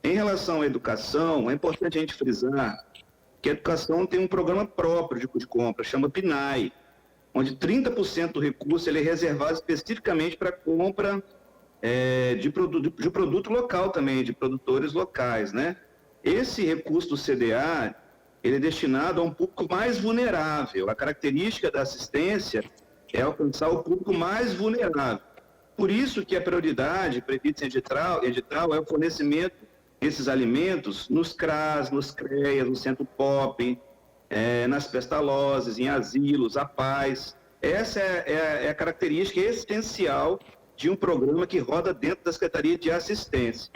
Em relação à educação, é importante a gente frisar que a educação tem um programa próprio de compra, chama PNAE, onde 30% do recurso ele é reservado especificamente para compra de produto local também, de produtores locais, né? Esse recurso do CDA, ele é destinado a um público mais vulnerável. A característica da assistência é alcançar o público mais vulnerável. Por isso que a prioridade prevista em edital é o fornecimento desses alimentos nos CRAS, nos CREAS, no Centro POP, nas pestalozes, em asilos, APAES. Essa é a característica essencial de um programa que roda dentro da Secretaria de Assistência.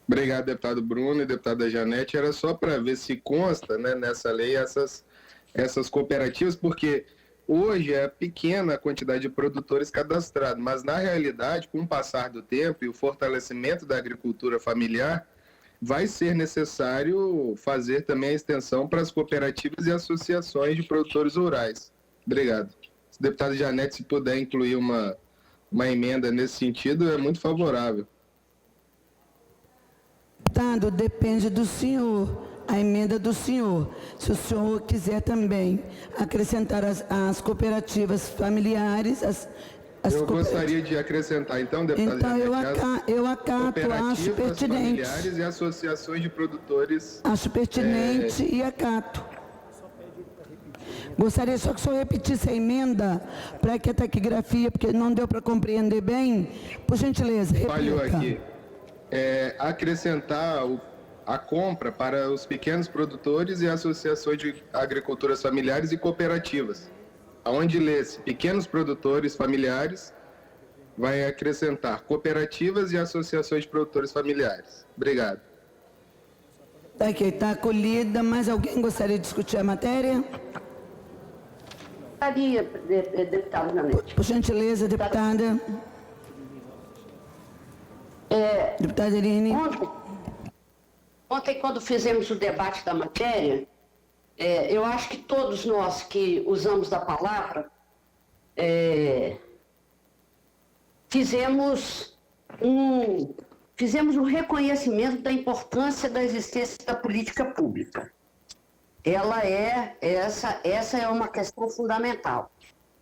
Obrigado, deputado Bruno e deputada Janete. Era só para ver se consta, né, nessa lei essas cooperativas, porque hoje é pequena a quantidade de produtores cadastrados, mas na realidade, com o passar do tempo e o fortalecimento da agricultura familiar, vai ser necessário fazer também a extensão para as cooperativas e associações de produtores rurais. Obrigado. Se a deputada Janete, se puder incluir uma emenda nesse sentido, é muito favorável. Deputado, depende do senhor, a emenda do senhor. Se o senhor quiser também acrescentar as cooperativas familiares, eu gostaria de acrescentar, então, deputado Janete, eu acato, acho pertinente. Familiares e associações de produtores. Acho pertinente e acato. Gostaria só que o senhor repetisse a emenda para que a taquigrafia, porque não deu para compreender bem. Por gentileza, repita. Falhou aqui. Acrescentar a compra para os pequenos produtores e associações de agriculturas familiares e cooperativas. Onde lê-se pequenos produtores familiares, vai acrescentar cooperativas e associações de produtores familiares. Obrigado. Está acolhida. Mais alguém gostaria de discutir a matéria? Gostaria, deputada Janete. Por gentileza, deputada. Deputada Irine. Ontem, quando fizemos o debate da matéria, eu acho que todos nós que usamos da palavra fizemos um reconhecimento da importância da existência da política pública. Essa é uma questão fundamental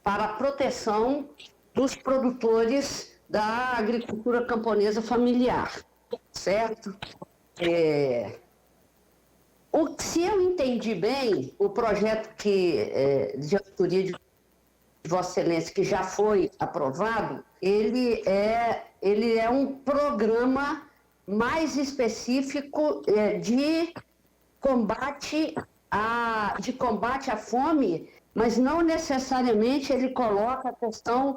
para a proteção dos produtores da agricultura camponesa familiar, certo? Se eu entendi bem, o projeto de autoria de Vossa Excelência, que já foi aprovado, ele é um programa mais específico de combate à fome, mas não necessariamente ele coloca a questão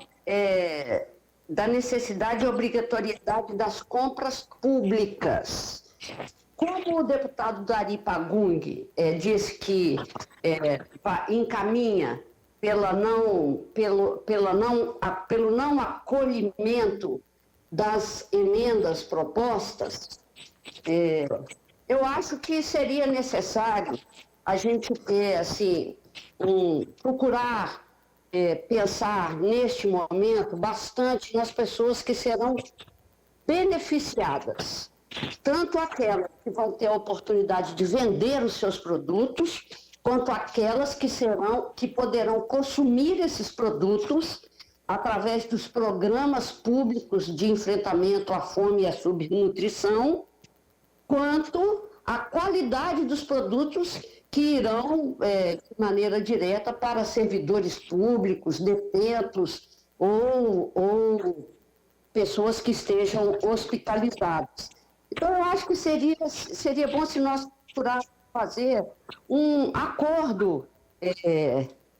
da necessidade e obrigatoriedade das compras públicas. Como o deputado Dari Pagung disse que encaminha pelo não acolhimento das emendas propostas, eu acho que seria necessário a gente ter, assim, procurar pensar neste momento bastante nas pessoas que serão beneficiadas. Tanto aquelas que vão ter a oportunidade de vender os seus produtos, quanto aquelas que poderão consumir esses produtos através dos programas públicos de enfrentamento à fome e à subnutrição, quanto a qualidade dos produtos que irão, de maneira direta, para servidores públicos, detentos ou pessoas que estejam hospitalizadas. Então, eu acho que seria bom se nós procurássemos fazer um acordo,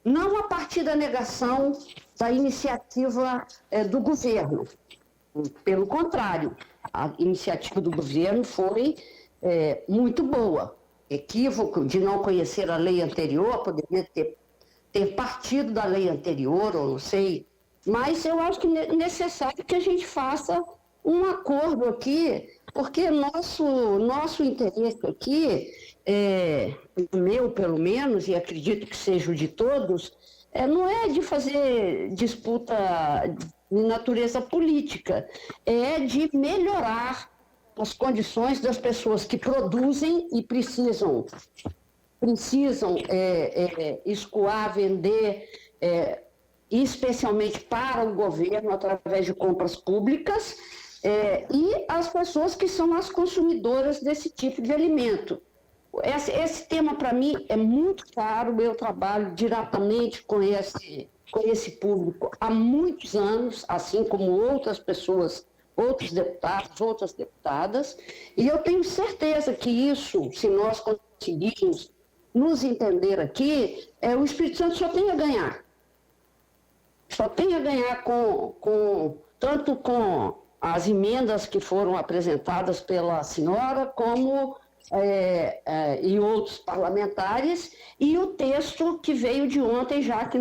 não a partir da negação da iniciativa do governo. Pelo contrário, a iniciativa do governo foi muito boa. Equívoco de não conhecer a lei anterior, poderia ter partido da lei anterior, ou não sei. Mas eu acho que é necessário que a gente faça um acordo aqui, porque nosso interesse aqui, o meu pelo menos, e acredito que seja o de todos, não é de fazer disputa de natureza política, é de melhorar as condições das pessoas que produzem e precisam escoar, vender, especialmente para o governo, através de compras públicas, e as pessoas que são as consumidoras desse tipo de alimento. Esse tema, para mim, é muito caro. Eu trabalho diretamente com esse público há muitos anos, assim como outras pessoas, outros deputados, outras deputadas, e eu tenho certeza que isso, se nós conseguirmos nos entender aqui, o Espírito Santo só tem a ganhar. Só tem a ganhar tanto com as emendas que foram apresentadas pela senhora, como e outros parlamentares, e o texto que veio de ontem, já que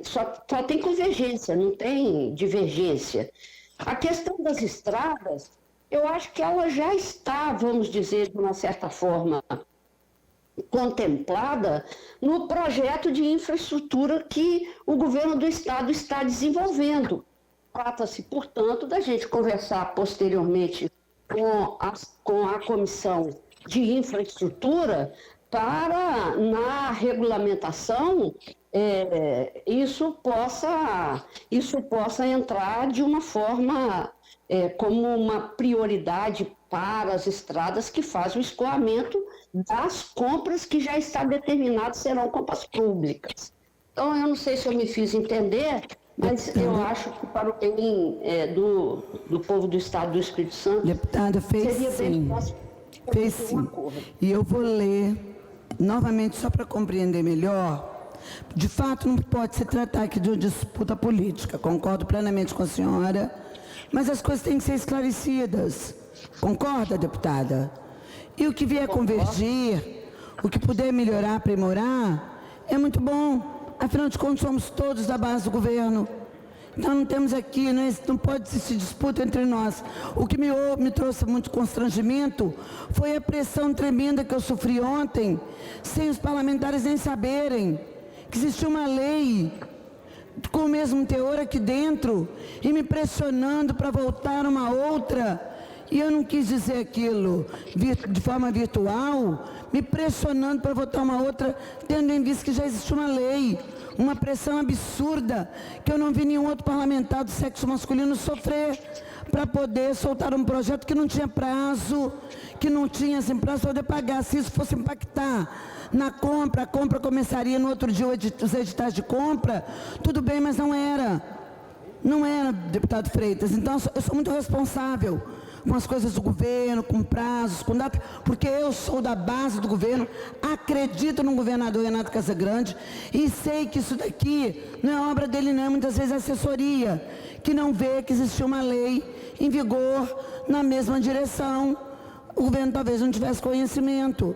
só tem convergência, não tem divergência. A questão das estradas, eu acho que ela já está, vamos dizer, de uma certa forma, contemplada no projeto de infraestrutura que o governo do estado está desenvolvendo. Trata-se, portanto, da gente conversar posteriormente com a comissão de infraestrutura para, na regulamentação, isso possa entrar de uma forma como uma prioridade para as estradas que faz o escoamento das compras que já está determinado serão compras públicas. Então, eu não sei se eu me fiz entender, mas eu acho que para o bem do povo do Estado do Espírito Santo, deputada, seria bem fácil. Fez sim. E eu vou ler novamente só para compreender melhor. De fato, não pode se tratar aqui de uma disputa política, concordo plenamente com a senhora, mas as coisas têm que ser esclarecidas. Concorda, deputada? E o que vier convergir, o que puder melhorar, aprimorar, é muito bom. Afinal de contas, somos todos da base do governo. Então, não temos aqui, não pode existir disputa entre nós. O que me trouxe muito constrangimento foi a pressão tremenda que eu sofri ontem, sem os parlamentares nem saberem que existia uma lei com o mesmo teor aqui dentro, e me pressionando para voltar uma outra. E eu não quis dizer aquilo de forma virtual, me pressionando para votar uma outra, tendo em vista que já existe uma lei, uma pressão absurda, que eu não vi nenhum outro parlamentar do sexo masculino sofrer, para poder soltar um projeto que não tinha prazo, que não tinha assim, prazo para poder pagar. Se isso fosse impactar na compra, a compra começaria no outro dia, os editais de compra, tudo bem, mas não era. Não era, deputado Freitas. Então, eu sou muito responsável com as coisas do governo, com prazos, com data, porque eu sou da base do governo, acredito no governador Renato Casagrande e sei que isso daqui não é obra dele não, muitas vezes é assessoria, que não vê que existe uma lei em vigor na mesma direção. O governo talvez não tivesse conhecimento,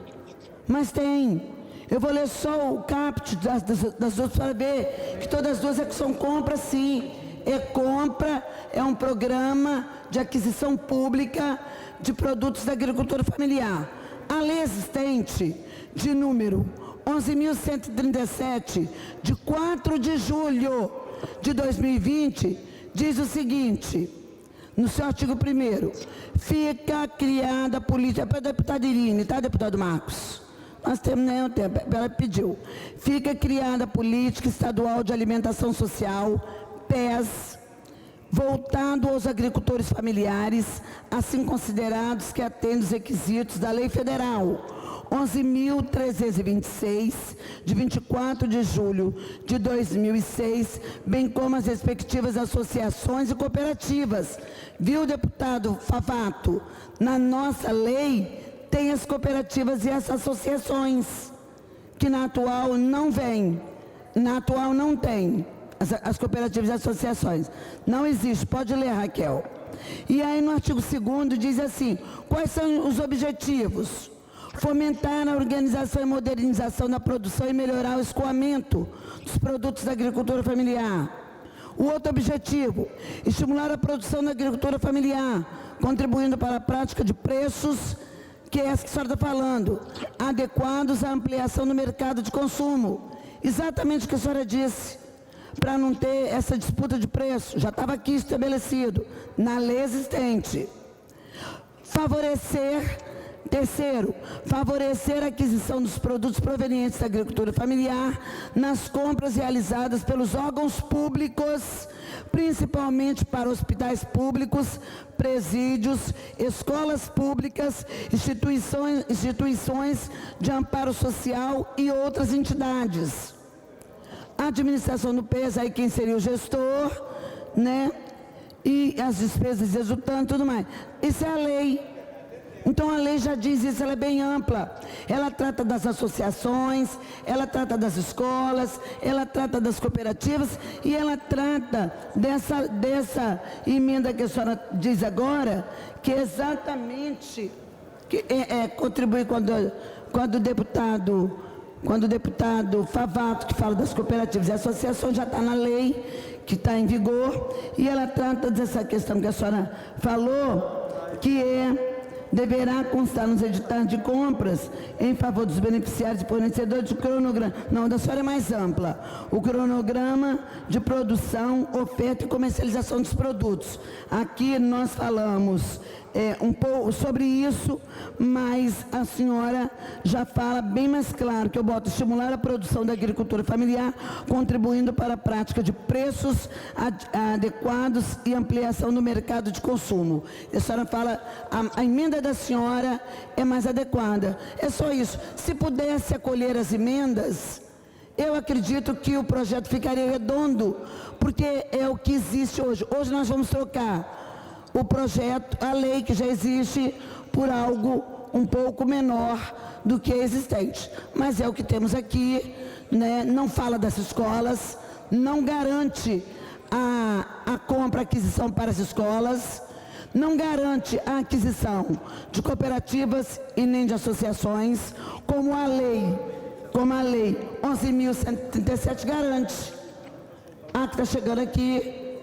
mas tem. Eu vou ler só o caput das duas para ver que todas as duas que são compras, sim. Compra é um programa de aquisição pública de produtos da agricultura familiar. A lei existente, de número 11.137, de 4 de julho de 2020, diz o seguinte, no seu artigo 1º, fica criada a política, é para a deputada Irine, tá, deputado Marcos? Nós temos, né, o tempo, ela pediu. Fica criada a política estadual de alimentação social, PES, voltado aos agricultores familiares, assim considerados que atendem os requisitos da Lei Federal 11.326, de 24 de julho de 2006, bem como as respectivas associações e cooperativas. Viu, deputado Favato? Na nossa lei tem as cooperativas e as associações, que na atual não vem, na atual não tem. As cooperativas e associações. Não existe, pode ler, Raquel. E aí no artigo 2º diz assim, quais são os objetivos? Fomentar a organização e modernização da produção e melhorar o escoamento dos produtos da agricultura familiar. O outro objetivo, estimular a produção da agricultura familiar, contribuindo para a prática de preços, que é essa que a senhora está falando, adequados à ampliação do mercado de consumo. Exatamente o que a senhora disse. Para não ter essa disputa de preço, já estava aqui estabelecido, na lei existente. Terceiro, favorecer a aquisição dos produtos provenientes da agricultura familiar nas compras realizadas pelos órgãos públicos principalmente para hospitais públicos, presídios, escolas públicas, instituições de amparo social e outras entidades. A administração do PES, aí quem seria o gestor, né? E as despesas resultantes e tudo mais. Isso é a lei. Então a lei já diz isso, ela é bem ampla. Ela trata das associações, ela trata das escolas, ela trata das cooperativas e ela trata dessa emenda que a senhora diz agora, que é exatamente contribuir quando o deputado Favato, que fala das cooperativas e associações, já está na lei, que está em vigor, e ela trata dessa questão que a senhora falou, que deverá constar nos editais de compras em favor dos beneficiários e fornecedores de cronograma. Não, da senhora é mais ampla. O cronograma de produção, oferta e comercialização dos produtos. Aqui nós falamos um pouco sobre isso, mas a senhora já fala bem mais claro, que eu boto estimular a produção da agricultura familiar, contribuindo para a prática de preços adequados e ampliação do mercado de consumo. A senhora fala, a emenda da senhora é mais adequada. É só isso. Se pudesse acolher as emendas, eu acredito que o projeto ficaria redondo, porque é o que existe hoje. Hoje nós vamos trocar o projeto, a lei que já existe, por algo um pouco menor do que é existente. Mas é o que temos aqui, né? Não fala das escolas, não garante a compra, a aquisição para as escolas, não garante a aquisição de cooperativas e nem de associações, como a lei 11.137 garante. A que está chegando aqui,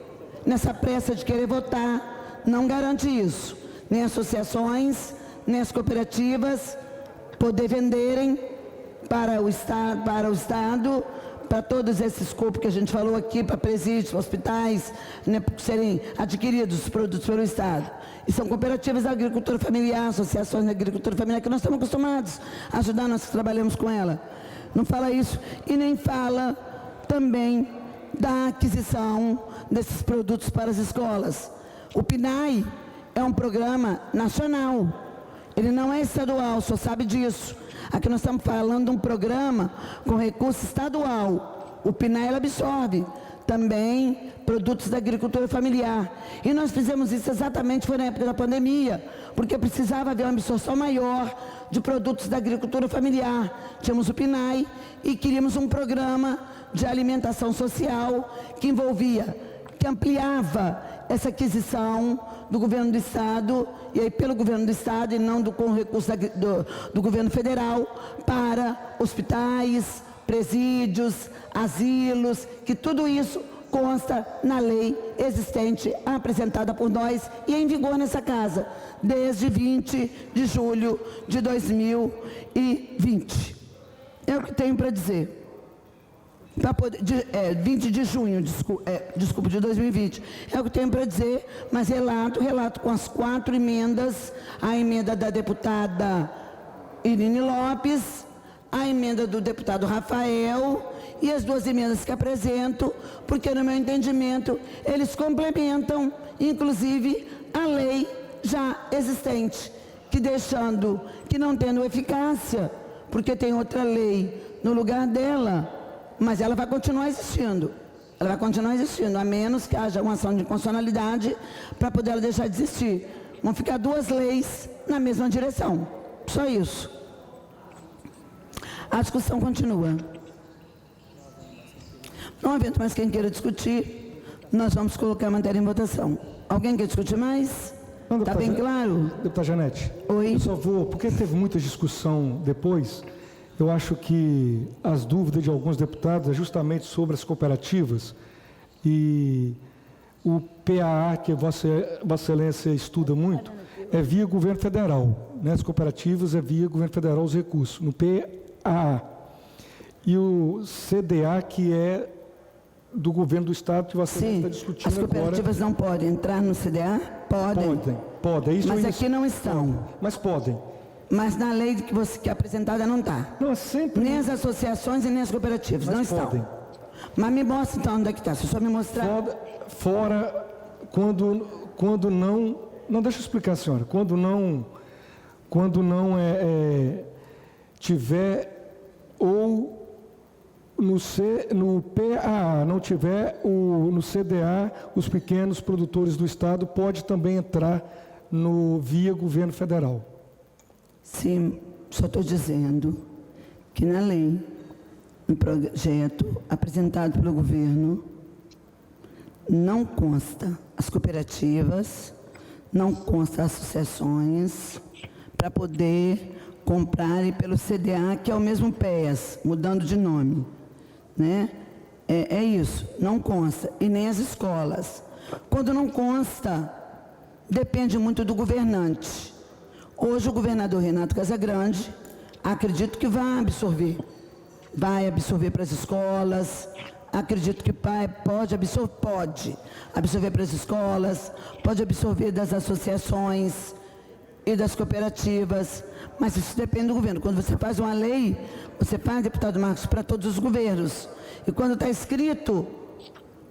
nessa pressa de querer votar, não garante isso. Nem associações, nem as cooperativas poder venderem para o Estado, para todos esses corpos que a gente falou aqui, para presídios, hospitais, né, serem adquiridos os produtos pelo Estado. E são cooperativas da agricultura familiar, associações da agricultura familiar, que nós estamos acostumados a ajudar, nós que trabalhamos com ela. Não fala isso e nem fala também da aquisição desses produtos para as escolas. O PNAE é um programa nacional, ele não é estadual, só sabe disso. Aqui nós estamos falando de um programa com recurso estadual. O PNAE absorve também produtos da agricultura familiar. E nós fizemos isso exatamente, foi na época da pandemia, porque precisava haver uma absorção maior de produtos da agricultura familiar. Tínhamos o PNAE e queríamos um programa de alimentação social que ampliava essa aquisição do governo do Estado, e aí pelo governo do Estado e não com recursos do governo federal, para hospitais, presídios, asilos, que tudo isso consta na lei existente, apresentada por nós e em vigor nessa casa, desde 20 de julho de 2020. É o que tenho para dizer. 20 de junho, desculpa, de 2020. É o que tenho para dizer, mas relato com as 4 emendas, a emenda da deputada Irine Lopes, a emenda do deputado Rafael e as 2 emendas que apresento, porque no meu entendimento eles complementam, inclusive, a lei já existente, que não tendo eficácia, porque tem outra lei no lugar dela, mas ela vai continuar existindo. Ela vai continuar existindo, a menos que haja uma ação de inconstitucionalidade para poder ela deixar de existir. Vão ficar 2 leis na mesma direção. Só isso. A discussão continua. Não havendo mais quem queira discutir, nós vamos colocar a matéria em votação. Alguém quer discutir mais? Está bem claro? Deputada Janete. Oi. Eu só vou, porque teve muita discussão depois. Eu acho que as dúvidas de alguns deputados é justamente sobre as cooperativas e o PAA, que Vossa Excelência estuda muito, é via governo federal, né? As cooperativas é via governo federal os recursos, no PAA. E o CDA, que é do governo do Estado, que Vossa Excelência está discutindo agora. As cooperativas não podem entrar no CDA? Podem. Podem. Isso, mas aqui não estão. Mas podem. Mas na lei que é apresentada não está. Não, sempre. Nem as associações e nem as cooperativas, não estão. Podem. Mas me mostra então onde é que está, se o senhor me mostrar. Fora quando não... Não, deixa eu explicar, senhora. Quando não tiver ou no PAA, não tiver no CDA, os pequenos produtores do Estado pode também entrar via governo federal. Sim, só estou dizendo que na lei, no projeto apresentado pelo governo, não consta as cooperativas, não consta as associações para poder comprarem pelo CDA, que é o mesmo PES, mudando de nome, né? É isso, não consta, e nem as escolas. Quando não consta, depende muito do governante. Hoje o governador Renato Casagrande, acredito que vai absorver para as escolas, acredito que pode absorver para as escolas, pode absorver das associações e das cooperativas, mas isso depende do governo. Quando você faz uma lei, você faz, deputado Marcos, para todos os governos. E quando está escrito,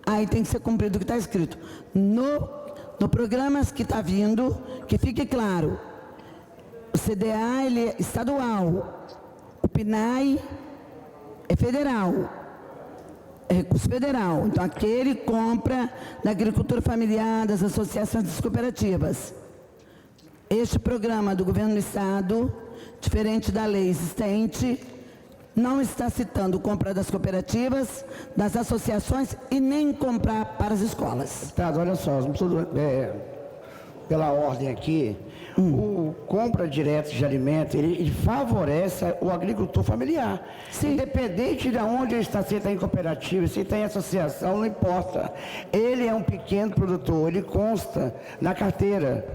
aí tem que ser cumprido o que está escrito. No programa que está vindo, que fique claro, o CDA ele é estadual, o PNAE é federal, é recurso federal. Então, aquele compra da agricultura familiar, das associações, das cooperativas. Este programa do governo do Estado, diferente da lei existente, não está citando compra das cooperativas, das associações e nem comprar para as escolas. Deputado, olha só, pela ordem aqui, o compra direta de alimentos, ele favorece o agricultor familiar. Sim. Independente de onde ele está, se ele está em cooperativa, se ele está em associação, não importa. Ele é um pequeno produtor, ele consta na carteira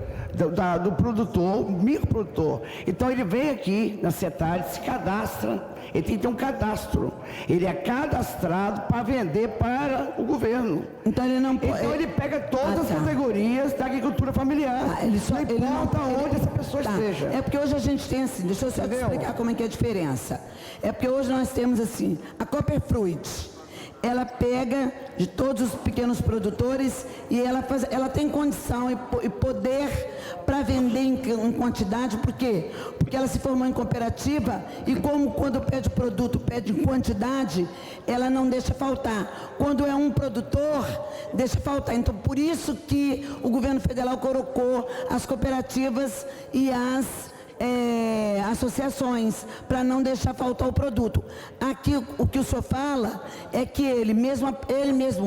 do produtor, microprodutor. Então ele vem aqui na CETAD, se cadastra, ele tem que ter um cadastro. Ele é cadastrado para vender para o governo. Então ele não pode. Então ele pega todas as categorias da agricultura familiar. Ele só, não importa onde essa pessoa esteja. É porque hoje a gente tem assim, deixa eu só te explicar como é que é a diferença. É porque hoje nós temos assim, a Cooperfruit, ela pega de todos os pequenos produtores e ela tem condição e poder para vender em quantidade. Por quê? Porque ela se formou em cooperativa e como quando pede produto, pede em quantidade, ela não deixa faltar. Quando é um produtor, deixa faltar. Então, por isso que o governo federal colocou as cooperativas e as associações, para não deixar faltar o produto. Aqui o que o senhor fala é que ele mesmo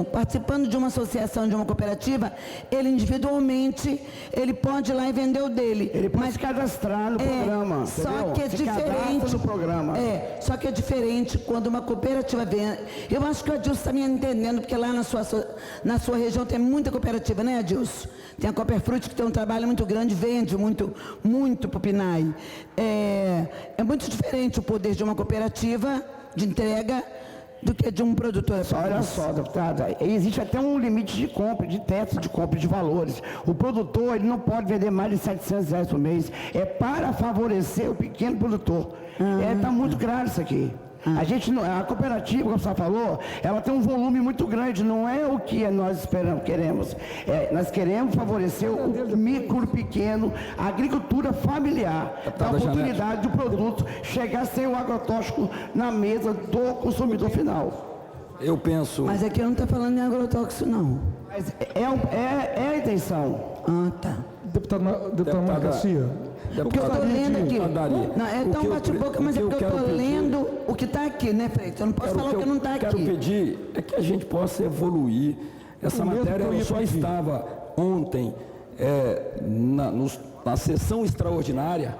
participando de uma associação, de uma cooperativa, ele individualmente, ele pode ir lá e vender o dele. Ele pode se cadastrar no programa. Só que é diferente. No programa. Só que é diferente quando uma cooperativa vem. Eu acho que o Adilson está me entendendo, porque lá na sua região tem muita cooperativa, né, Adilson? Tem a Cooperfruit, que tem um trabalho muito grande, vende muito para o PNAE. É muito diferente o poder de uma cooperativa de entrega do que de um produtor. Olha só, deputada, existe até um limite de compra, de teto de compra de valores. O produtor, ele não pode vender mais de R$700 por mês. É para favorecer o pequeno produtor. Está muito claro isso aqui. A cooperativa, como você falou, ela tem um volume muito grande, não é o que nós queremos. Nós queremos favorecer o micro, pequeno, a agricultura familiar, a oportunidade do produto chegar sem o agrotóxico na mesa do consumidor final. Eu penso... Mas aqui eu não estou falando em agrotóxico, não. Mas é a intenção. Tá. Deputado Marco Garcia, o que eu estou lendo aqui, não, é tão bate-boca, mas é porque eu estou lendo o que está aqui, né, Freire? Eu não posso falar o que não está aqui. O que eu quero pedir é que a gente possa evoluir. Essa matéria só estava ontem na sessão extraordinária,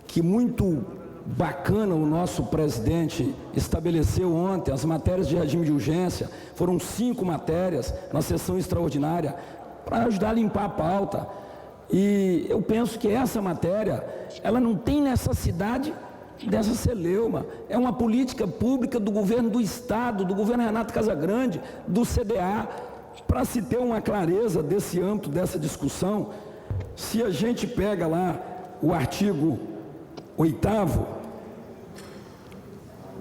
que muito bacana o nosso presidente estabeleceu ontem, as matérias de regime de urgência, foram 5 matérias na sessão extraordinária, para ajudar a limpar a pauta. E eu penso que essa matéria, ela não tem necessidade dessa celeuma. É uma política pública do governo do Estado, do governo Renato Casagrande, do CDA, para se ter uma clareza desse âmbito, dessa discussão. Se a gente pega lá o artigo 8º,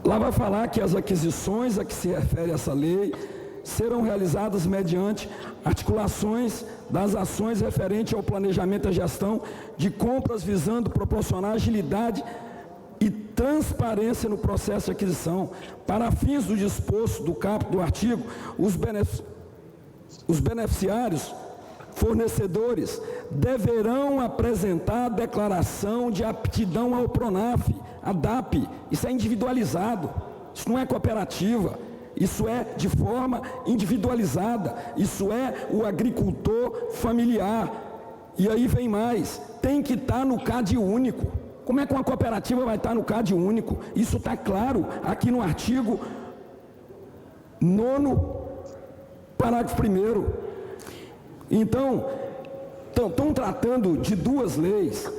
Lá vai falar que as aquisições a que se refere essa lei serão realizadas mediante articulações das ações referentes ao planejamento e gestão de compras visando proporcionar agilidade e transparência no processo de aquisição. Para fins do disposto do caput do artigo, os beneficiários fornecedores deverão apresentar declaração de aptidão ao PRONAF, a DAP. Isso é individualizado, isso não é cooperativa, isso é de forma individualizada, isso é o agricultor familiar. E aí vem mais, tem que estar no CAD único. Como é que uma cooperativa vai estar no CAD único? Isso está claro aqui no artigo 9º, parágrafo 1º. Então, estão tratando de duas leis.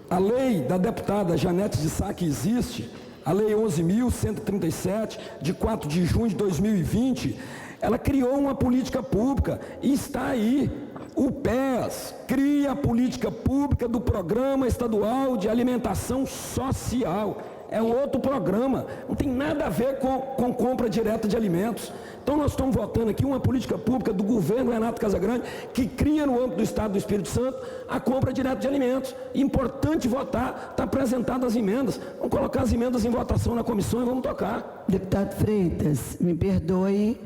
A lei da deputada Janete de Sá, que existe, a lei 11.137, de 4 de junho de 2020, ela criou uma política pública e está aí. O PES cria a política pública do Programa Estadual de Alimentação Social. É outro programa, não tem nada a ver com compra direta de alimentos. Então nós estamos votando aqui uma política pública do governo Renato Casagrande, que cria no âmbito do Estado do Espírito Santo a compra direta de alimentos. Importante votar, está apresentadas as emendas. Vamos colocar as emendas em votação na comissão e vamos tocar. Deputado Freitas, me perdoe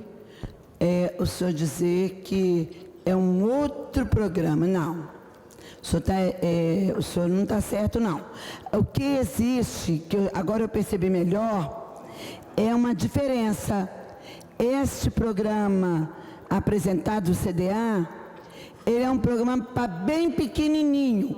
o senhor dizer que é um outro programa. Não. O senhor não está certo, não. O que existe, que agora eu percebi melhor, é uma diferença. Este programa apresentado do CDA, ele é um programa bem pequenininho.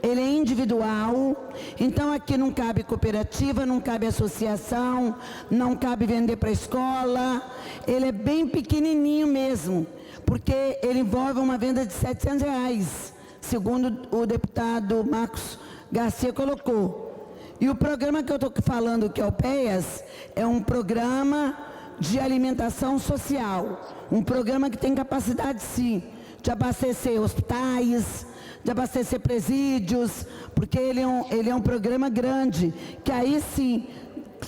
Ele é individual, então aqui não cabe cooperativa, não cabe associação, não cabe vender para a escola. Ele é bem pequenininho mesmo, porque ele envolve uma venda de R$700. Segundo o deputado Marcos Garcia colocou. E o programa que eu estou falando, que é o PEAS, é um programa de alimentação social. Um programa que tem capacidade, sim, de abastecer hospitais, de abastecer presídios, porque ele é um programa grande, que aí sim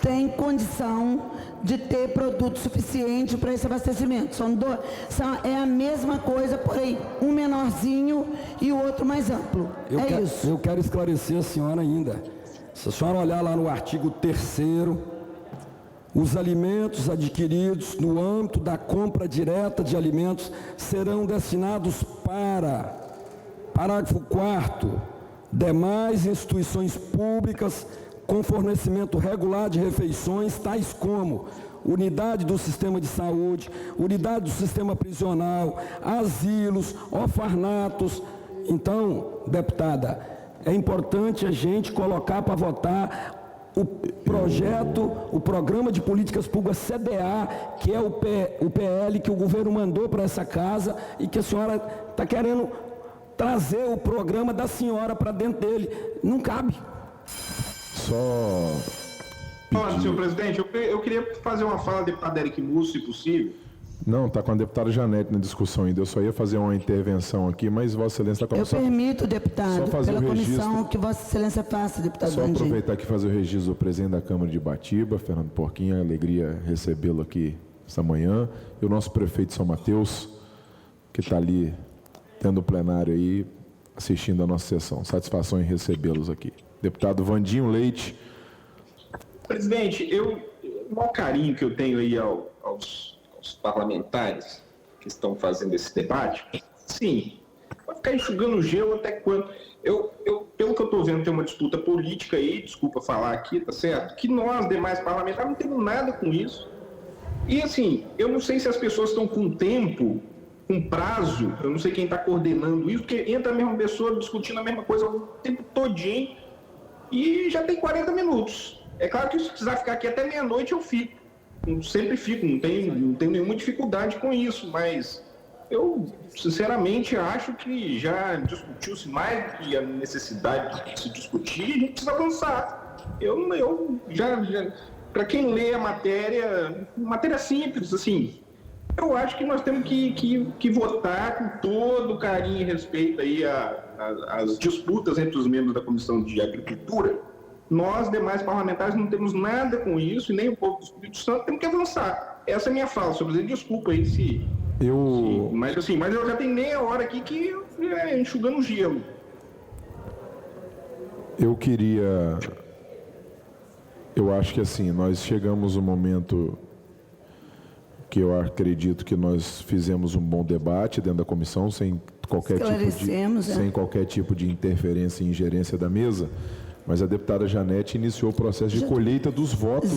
tem condição de ter produto suficiente para esse abastecimento. É a mesma coisa, porém, um menorzinho e o outro mais amplo. Isso. Eu quero esclarecer a senhora ainda. Se a senhora olhar lá no artigo 3º, os alimentos adquiridos no âmbito da compra direta de alimentos serão destinados para, parágrafo 4º, demais instituições públicas com fornecimento regular de refeições, tais como unidade do sistema de saúde, unidade do sistema prisional, asilos, orfanatos. Então, deputada, é importante a gente colocar para votar o projeto, o Programa de Políticas Públicas CDA, que é o PL que o governo mandou para essa casa e que a senhora está querendo trazer o programa da senhora para dentro dele. Não cabe. Olha, senhor presidente, eu queria fazer uma fala do deputado Eric Musso, se possível. Não, está com a deputada Janete na discussão ainda. Eu só ia fazer uma intervenção aqui, mas Vossa Excelência está com... Eu permito, deputado, pela comissão, que Vossa Excelência faça, deputado Só Vandinho. aproveitar aqui e fazer o registro do presidente da Câmara de Ibatiba, Fernando Porquinho, alegria recebê-lo aqui esta manhã. E o nosso prefeito de São Mateus, que está ali tendo o plenário aí, assistindo a nossa sessão. Satisfação em recebê-los aqui. Deputado Vandinho Leite. Presidente, o maior carinho que eu tenho aí aos parlamentares que estão fazendo esse debate, sim, vai ficar enxugando gelo até quando? Pelo que eu estou vendo, tem uma disputa política aí, desculpa falar aqui, tá certo? Que nós, demais parlamentares, não temos nada com isso. E assim, eu não sei se as pessoas estão com tempo, com prazo, eu não sei quem está coordenando isso, porque entra a mesma pessoa discutindo a mesma coisa o tempo todinho e já tem 40 minutos. É claro que se precisar ficar aqui até meia-noite, eu fico. Eu sempre fico, não tenho nenhuma dificuldade com isso, mas eu, sinceramente, acho que já discutiu-se mais do que a necessidade de se discutir, e a gente precisa avançar. Para quem lê a matéria simples, assim, eu acho que nós temos que votar com todo carinho e respeito aí às disputas entre os membros da Comissão de Agricultura, Nós, demais parlamentares, não temos nada com isso, e nem o povo do Espírito Santo, temos que avançar. Essa é a minha fala, senhor presidente, desculpa aí se... Mas eu já tenho meia hora aqui que enxugando gelo. Eu acho que assim, nós chegamos um momento que eu acredito que nós fizemos um bom debate dentro da comissão, sem qualquer tipo de interferência e ingerência da mesa, mas a deputada Janete iniciou o processo de colheita dos votos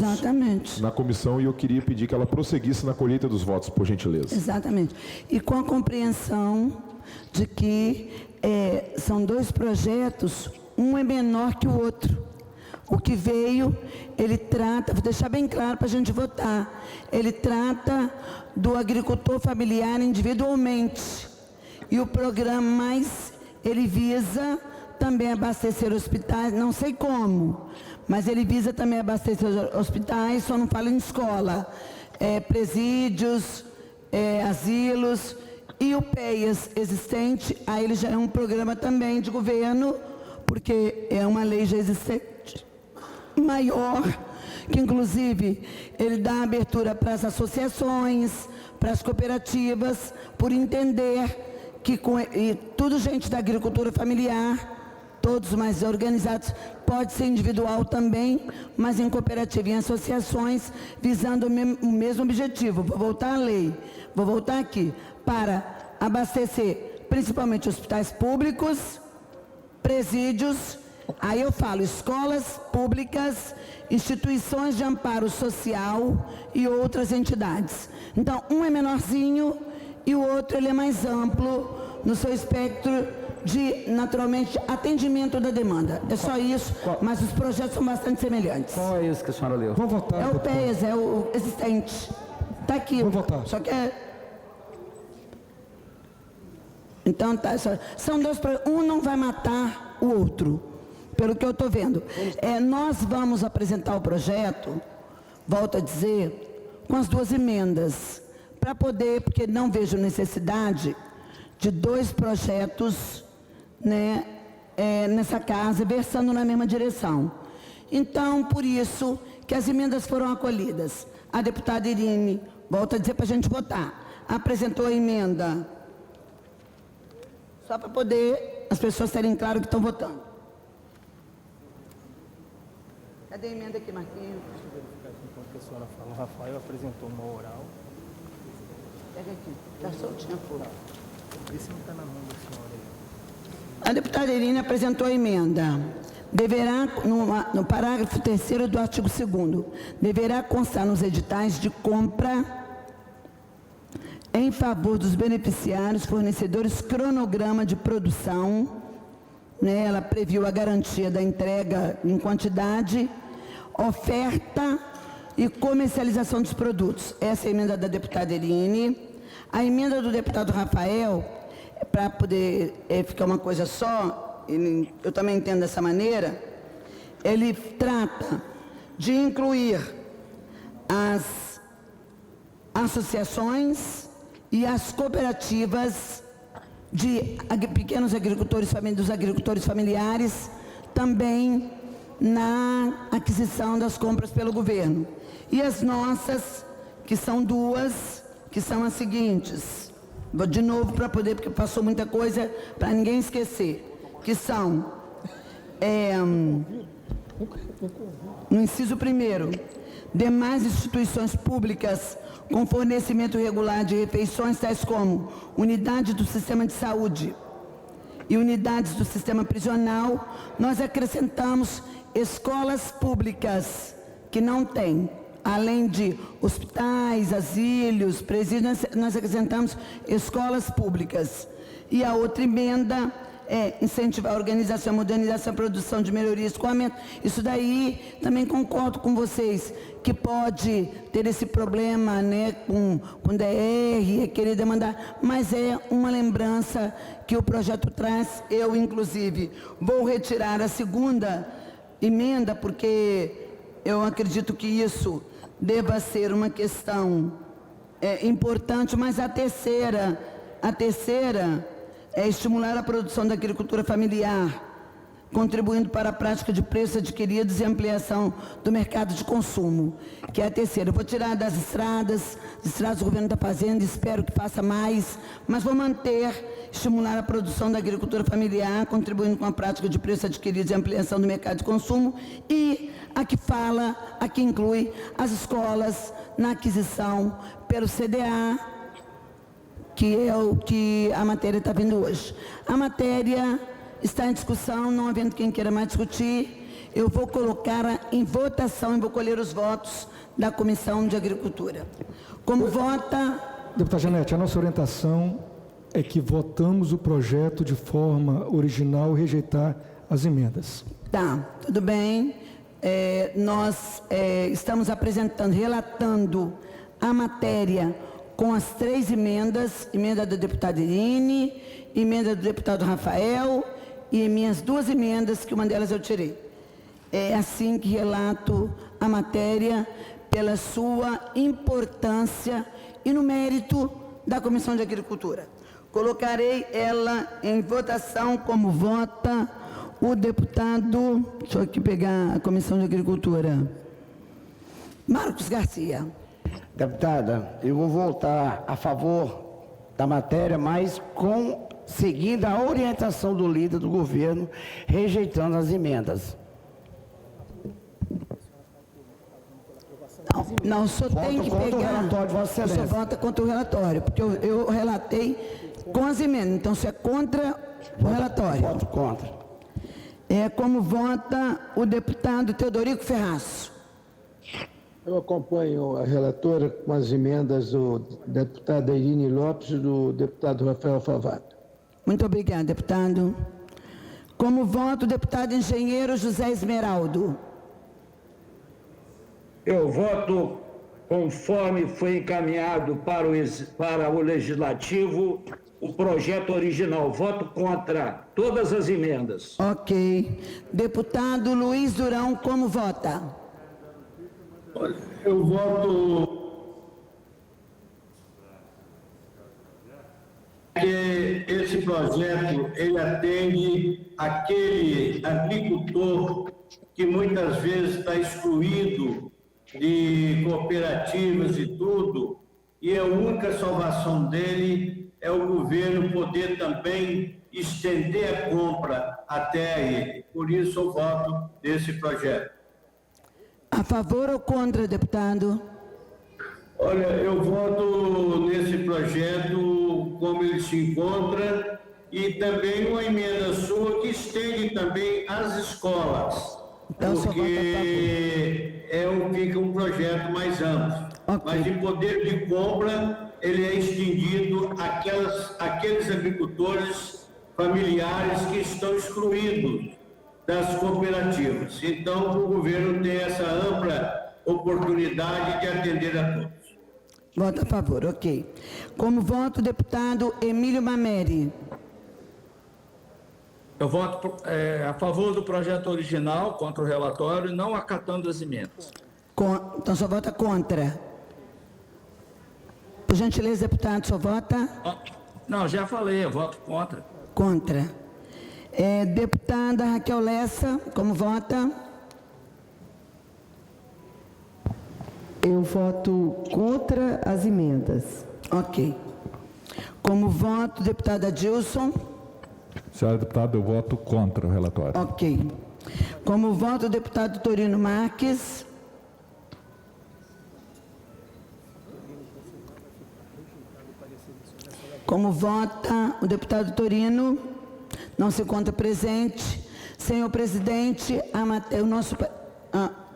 na comissão, e eu queria pedir que ela prosseguisse na colheita dos votos, por gentileza. Exatamente. E com a compreensão de que são dois projetos, um é menor que o outro. O que veio, ele trata, vou deixar bem claro para a gente votar, ele trata do agricultor familiar individualmente. E o programa ele visa também abastecer hospitais, não sei como, mas ele visa também abastecer hospitais, só não fala em escola, presídios, asilos, e o PEIAS existente, aí ele já é um programa também de governo, porque é uma lei já existente, maior, que inclusive ele dá abertura para as associações, para as cooperativas, por entender que tudo gente da agricultura familiar, todos mais organizados, pode ser individual também, mas em cooperativa e em associações, visando o mesmo objetivo. Vou voltar à lei, vou voltar aqui, para abastecer principalmente hospitais públicos, presídios, aí eu falo escolas públicas, instituições de amparo social e outras entidades. Então, um é menorzinho e o outro ele é mais amplo no seu espectro de, naturalmente, atendimento da demanda. É só isso, mas os projetos são bastante semelhantes. Qual é isso que a senhora leu? Vamos votar. É o PES, é o existente. Está aqui. Vamos votar. Só que Então, tá, são dois projetos. Um não vai matar o outro, pelo que eu estou vendo. Nós vamos apresentar o projeto, volto a dizer, com as duas emendas, para poder, porque não vejo necessidade de dois projetos, nessa casa, versando na mesma direção. Então, por isso que as emendas foram acolhidas. A deputada Irine, volto a dizer para a gente votar, apresentou a emenda, só para poder as pessoas terem claro que estão votando. Cadê a emenda aqui, Marquinhos? Deixa eu verificar aqui enquanto a senhora fala. O Rafael apresentou uma oral. Pega aqui, está soltinha a folha. Esse não está na mão da senhora aí. A deputada Irine apresentou a emenda. Deverá, no parágrafo 3º do artigo 2º, deverá constar nos editais de compra em favor dos beneficiários, fornecedores, cronograma de produção, ela previu a garantia da entrega em quantidade, oferta e comercialização dos produtos. Essa é a emenda da deputada Irine. A emenda do deputado Rafael, para poder ficar uma coisa só, eu também entendo dessa maneira, ele trata de incluir as associações e as cooperativas de pequenos agricultores, dos agricultores familiares, também na aquisição das compras pelo governo. E as nossas, que são duas, que são as seguintes, vou de novo para poder, porque passou muita coisa, para ninguém esquecer, que são, no inciso 1º, demais instituições públicas com fornecimento regular de refeições, tais como unidades do sistema de saúde e unidades do sistema prisional, nós acrescentamos escolas públicas que não têm, além de hospitais, asilos, presídios, nós acrescentamos escolas públicas. E a outra emenda é incentivar a organização, a modernização, a produção de melhorias, escoamento. Isso daí também concordo com vocês, que pode ter esse problema, com DR, querer demandar, mas é uma lembrança que o projeto traz. Eu, inclusive, vou retirar a segunda emenda, porque eu acredito que isso deva ser uma questão importante, mas a terceira é estimular a produção da agricultura familiar contribuindo para a prática de preços adquiridos e ampliação do mercado de consumo, que é a terceira. Eu vou tirar das estradas do governo está fazendo, espero que faça mais, mas vou manter, estimular a produção da agricultura familiar, contribuindo com a prática de preços adquiridos e ampliação do mercado de consumo, e aqui inclui as escolas na aquisição pelo CDA, que é o que a matéria está vindo hoje. A matéria está em discussão, não havendo quem queira mais discutir, eu vou colocar em votação e vou colher os votos da Comissão de Agricultura. Como vota... Deputada Janete, a nossa orientação é que votamos o projeto de forma original e rejeitar as emendas. Tá, tudo bem. Nós estamos relatando a matéria com as 3 emendas, emenda da deputada Irine, emenda do deputado Rafael e minhas 2 emendas, que uma delas eu tirei. É assim que relato a matéria pela sua importância e no mérito da Comissão de Agricultura. Colocarei ela em votação como vota o deputado, deixa eu aqui pegar a Comissão de Agricultura, Marcos Garcia. Deputada, eu vou votar a favor da matéria, mas seguindo a orientação do líder do governo, rejeitando as emendas. Não, o senhor tem que pegar... o relatório de Vossa Excelência. O senhor vota contra o relatório, porque eu relatei com as emendas, então se é contra o relatório. Voto contra. Como vota o deputado Teodorico Ferraz? Eu acompanho a relatora com as emendas do deputado Irine Lopes e do deputado Rafael Favato. Muito obrigada, deputado. Como vota o deputado engenheiro José Esmeraldo? Eu voto conforme foi encaminhado para o Legislativo o projeto original. Voto contra todas as emendas. Ok. Deputado Luiz Durão, como vota? Eu voto que esse projeto ele atende aquele agricultor que muitas vezes está excluído de cooperativas e tudo, e a única salvação dele é o governo poder também estender a compra até ele. Por isso eu voto nesse projeto. A favor ou contra, deputado? Olha, eu voto nesse projeto como ele se encontra e também uma emenda sua que estende também às escolas, então, porque fica um projeto mais amplo. Okay. Mas em poder de compra, ele é estendido àqueles agricultores familiares que estão excluídos das cooperativas. Então, o governo tem essa ampla oportunidade de atender a todos. Voto a favor, ok. Como voto o deputado Emílio Mameri? Eu voto a favor do projeto original, contra o relatório, não acatando as emendas. Então, só vota contra. Por gentileza, deputado, só vota? Não, já falei, eu voto contra. Contra. Deputada Raquel Lessa, como vota? Eu voto contra as emendas. Ok. Como voto, deputada Dilson? Senhora deputada, eu voto contra o relatório. Ok. Como voto, deputado Torino Marques? Como vota o deputado Torino? Não se encontra presente. Senhor presidente, o nosso...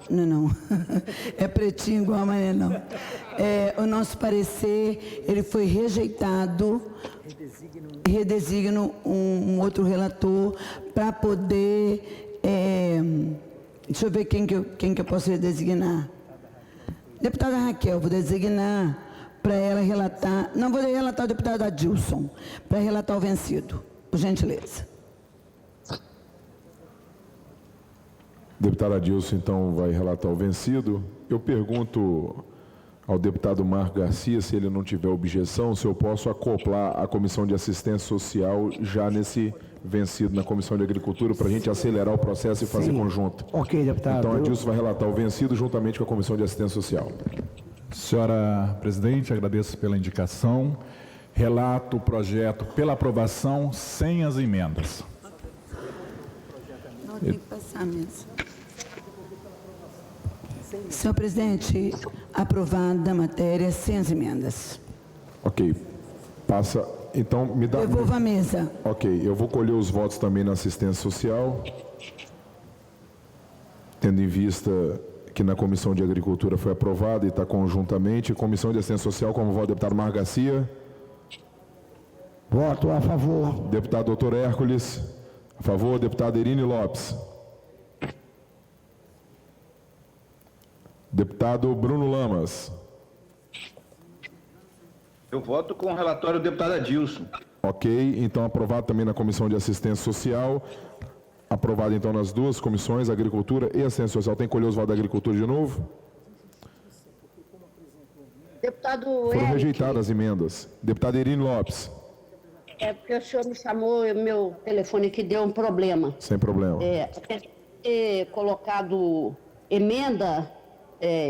não. É pretinho igual a Maria, não. O nosso parecer, ele foi rejeitado. Redesigno um outro relator para poder... deixa eu ver quem que eu posso redesignar. Deputada Raquel, vou designar para ela relatar... Não, vou relatar o deputado Adilson, para relatar o vencido, por gentileza. Deputado Adilson, então, vai relatar o vencido. Eu pergunto ao deputado Marco Garcia, se ele não tiver objeção, se eu posso acoplar a Comissão de Assistência Social já nesse vencido na Comissão de Agricultura, para a gente acelerar o processo e fazer conjunto. Ok, deputado. Então, a Dilson vai relatar o vencido juntamente com a Comissão de Assistência Social. Senhora presidente, agradeço pela indicação. Relato o projeto pela aprovação sem as emendas. Não, tem que passar mesmo. Senhor presidente, aprovada a matéria sem as emendas. Ok. Passa. Então, me dá... Devolva a mesa. Ok. Eu vou colher os votos também na assistência social, tendo em vista que na Comissão de Agricultura foi aprovada e está conjuntamente. Comissão de Assistência Social, como voto, deputado Marco Garcia. Voto a favor. Deputado doutor Hércules. A favor. Deputada Irine Lopes. Deputado Bruno Lamas. Eu voto com o relatório do deputado Adilson. Ok, então aprovado também na Comissão de Assistência Social. Aprovado então nas duas comissões, Agricultura e Assistência Social. Tem que colher os votos da Agricultura de novo? Deputado Foram Eric, rejeitadas as emendas. Deputada Irine Lopes. é porque o senhor me chamou e meu telefone aqui deu um problema. Sem problema. Ter colocado emenda,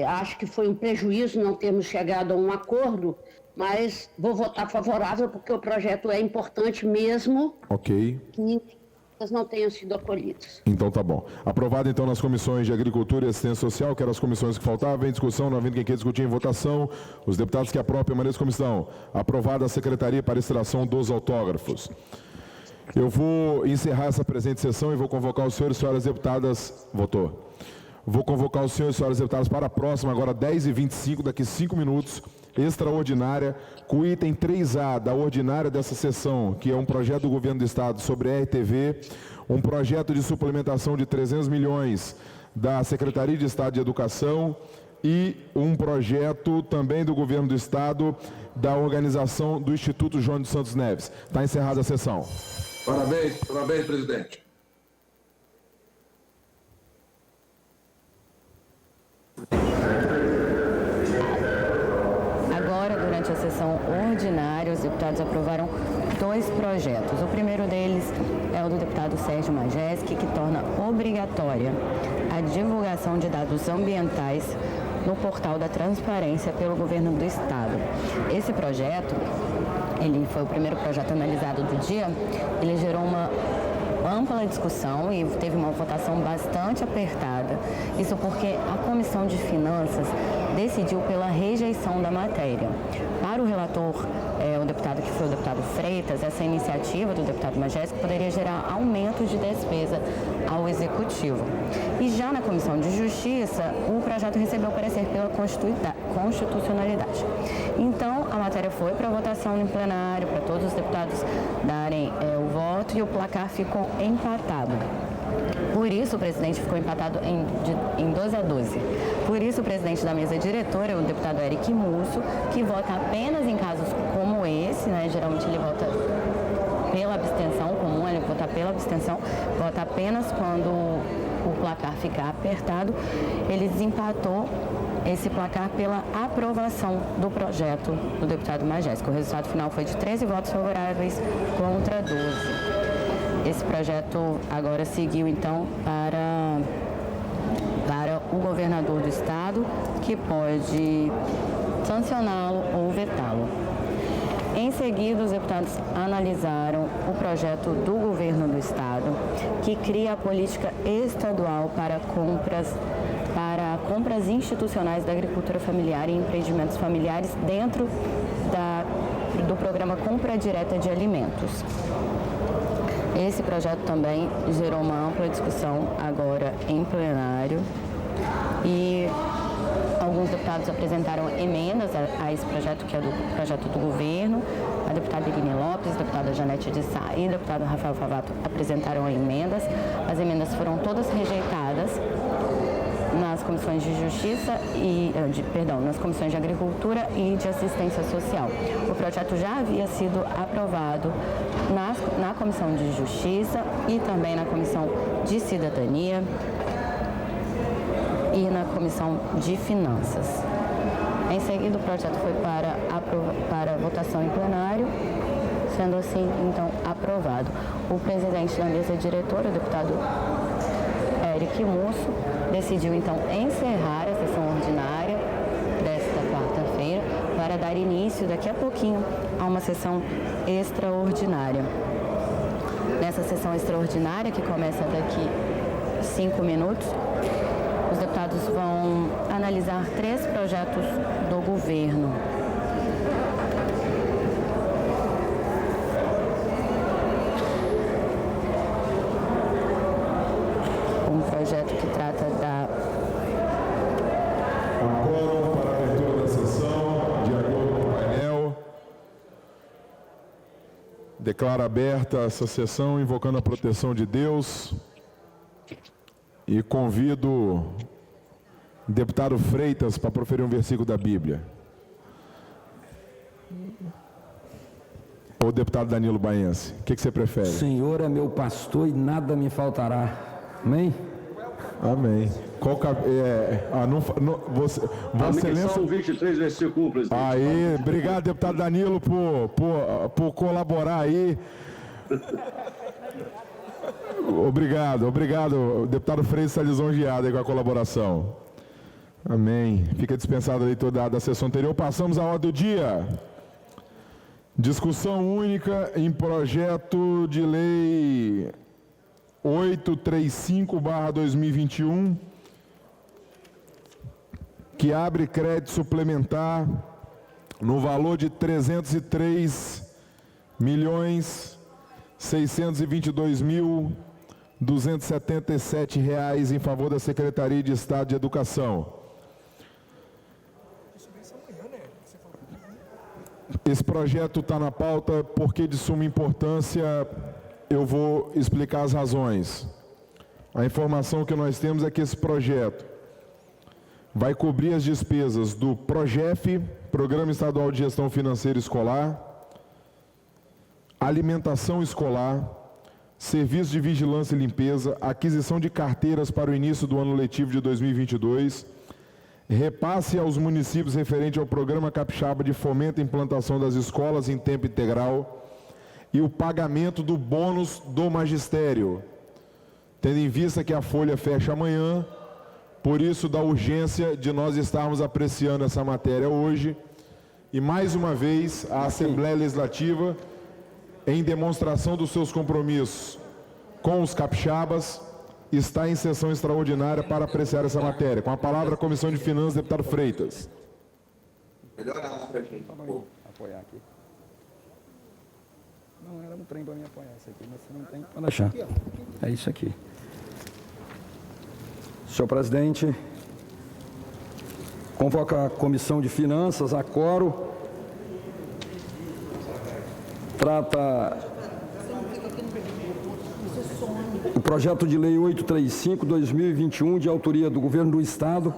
acho que foi um prejuízo não termos chegado a um acordo, mas vou votar favorável porque o projeto é importante mesmo. Ok. Que não tenham sido acolhidos. Então tá bom. Aprovado então nas comissões de Agricultura e Assistência Social, que eram as comissões que faltavam, em discussão, não havendo quem queira discutir em votação, os deputados que aprovam permaneçam comissão. Aprovada a Secretaria para extração dos autógrafos. Eu vou encerrar essa presente sessão e vou convocar os senhores e senhoras deputadas... Votou. Vou convocar os senhores e senhoras deputadas para a próxima, agora 10h25, daqui 5 minutos, extraordinária, com o item 3A da ordinária dessa sessão, que é um projeto do Governo do Estado sobre a RTV, um projeto de suplementação de 300 milhões da Secretaria de Estado de Educação e um projeto também do Governo do Estado da organização do Instituto João de Santos Neves. Está encerrada a sessão. Parabéns, presidente. Agora, durante a sessão ordinária, os deputados aprovaram 2 projetos. O primeiro deles é o do deputado Sérgio Majeski, que torna obrigatória a divulgação de dados ambientais no portal da transparência pelo Governo do Estado. Esse projeto, ele foi o primeiro projeto analisado do dia, ele gerou uma ampla discussão e teve uma votação bastante apertada. Isso porque a Comissão de Finanças decidiu pela rejeição da matéria. Para o relator, o deputado que foi o deputado Freitas, essa iniciativa do deputado Majeski poderia gerar aumento de despesa ao Executivo. E já na Comissão de Justiça, o projeto recebeu parecer pela constitucionalidade. Então, a matéria foi para votação em plenário, para todos os deputados darem o voto e o placar ficou empatado. Por isso, o presidente ficou empatado em 12-12. Por isso, o presidente da mesa diretora, o deputado Eric Musso, que vota apenas em casos como esse, né? Geralmente ele vota pela abstenção comum, ele vota pela abstenção, vota apenas quando o placar ficar apertado. Ele desempatou esse placar pela aprovação do projeto do deputado Majeski. O resultado final foi de 13 votos favoráveis contra 12. Esse projeto agora seguiu, então, para o governador do Estado, que pode sancioná-lo ou vetá-lo. Em seguida, os deputados analisaram o projeto do governo do Estado, que cria a política estadual para compras institucionais da agricultura familiar e empreendimentos familiares dentro do programa Compra Direta de Alimentos. Esse projeto também gerou uma ampla discussão agora em plenário e alguns deputados apresentaram emendas a esse projeto, que é do projeto do governo. A deputada Irine Lopes, a deputada Janete de Sá e o deputado Rafael Favato apresentaram emendas. As emendas foram todas rejeitadas nas comissões de Justiça nas comissões de Agricultura e de Assistência Social. O projeto já havia sido aprovado na Comissão de Justiça e também na Comissão de Cidadania e na Comissão de Finanças. Em seguida, o projeto foi para votação em plenário, sendo assim, então, aprovado. O presidente da mesa diretora, o deputado Eric Musso, decidiu, então, encerrar a sessão ordinária desta quarta-feira para dar início, daqui a pouquinho, a uma sessão extraordinária. Nessa sessão extraordinária, que começa daqui 5 minutos, os deputados vão analisar 3 projetos do governo. Um projeto que trata da... Quórum para a abertura da sessão, de acordo com o painel. Declaro aberta essa sessão, invocando a proteção de Deus. E convido o deputado Freitas para proferir um versículo da Bíblia. Ou o deputado Danilo Baense, o que você prefere? Senhor é meu pastor e nada me faltará. Amém? Amém. Qual Vossa Excelência... São 23 versículos, presidente. Aí, obrigado, deputado Danilo, por colaborar aí. Obrigado. O deputado Freitas está lisonjeado aí com a colaboração. Amém. Fica dispensado a leitura da sessão anterior. Passamos à ordem do dia. Discussão única em projeto de lei 835/2021, que abre crédito suplementar no valor de R$ 303.622.277 em favor da Secretaria de Estado de Educação. Esse projeto está na pauta porque de suma importância. Eu vou explicar as razões. A informação que nós temos é que esse projeto vai cobrir as despesas do PROGEF, Programa Estadual de Gestão Financeira Escolar, alimentação escolar, serviço de vigilância e limpeza, aquisição de carteiras para o início do ano letivo de 2022, repasse aos municípios referente ao Programa Capixaba de fomento e implantação das escolas em tempo integral e o pagamento do bônus do magistério, tendo em vista que a folha fecha amanhã, por isso da urgência de nós estarmos apreciando essa matéria hoje, e mais uma vez a Assembleia Legislativa, em demonstração dos seus compromissos com os capixabas, está em sessão extraordinária para apreciar essa matéria. Com a palavra a Comissão de Finanças, deputado Freitas. Apoiar aqui. Não, era um trem para me apoiar isso aqui, mas você não tem para deixar. É isso aqui. Senhor presidente, convoca a Comissão de Finanças, a quórum. Trata o projeto de lei 835/2021, de autoria do Governo do Estado,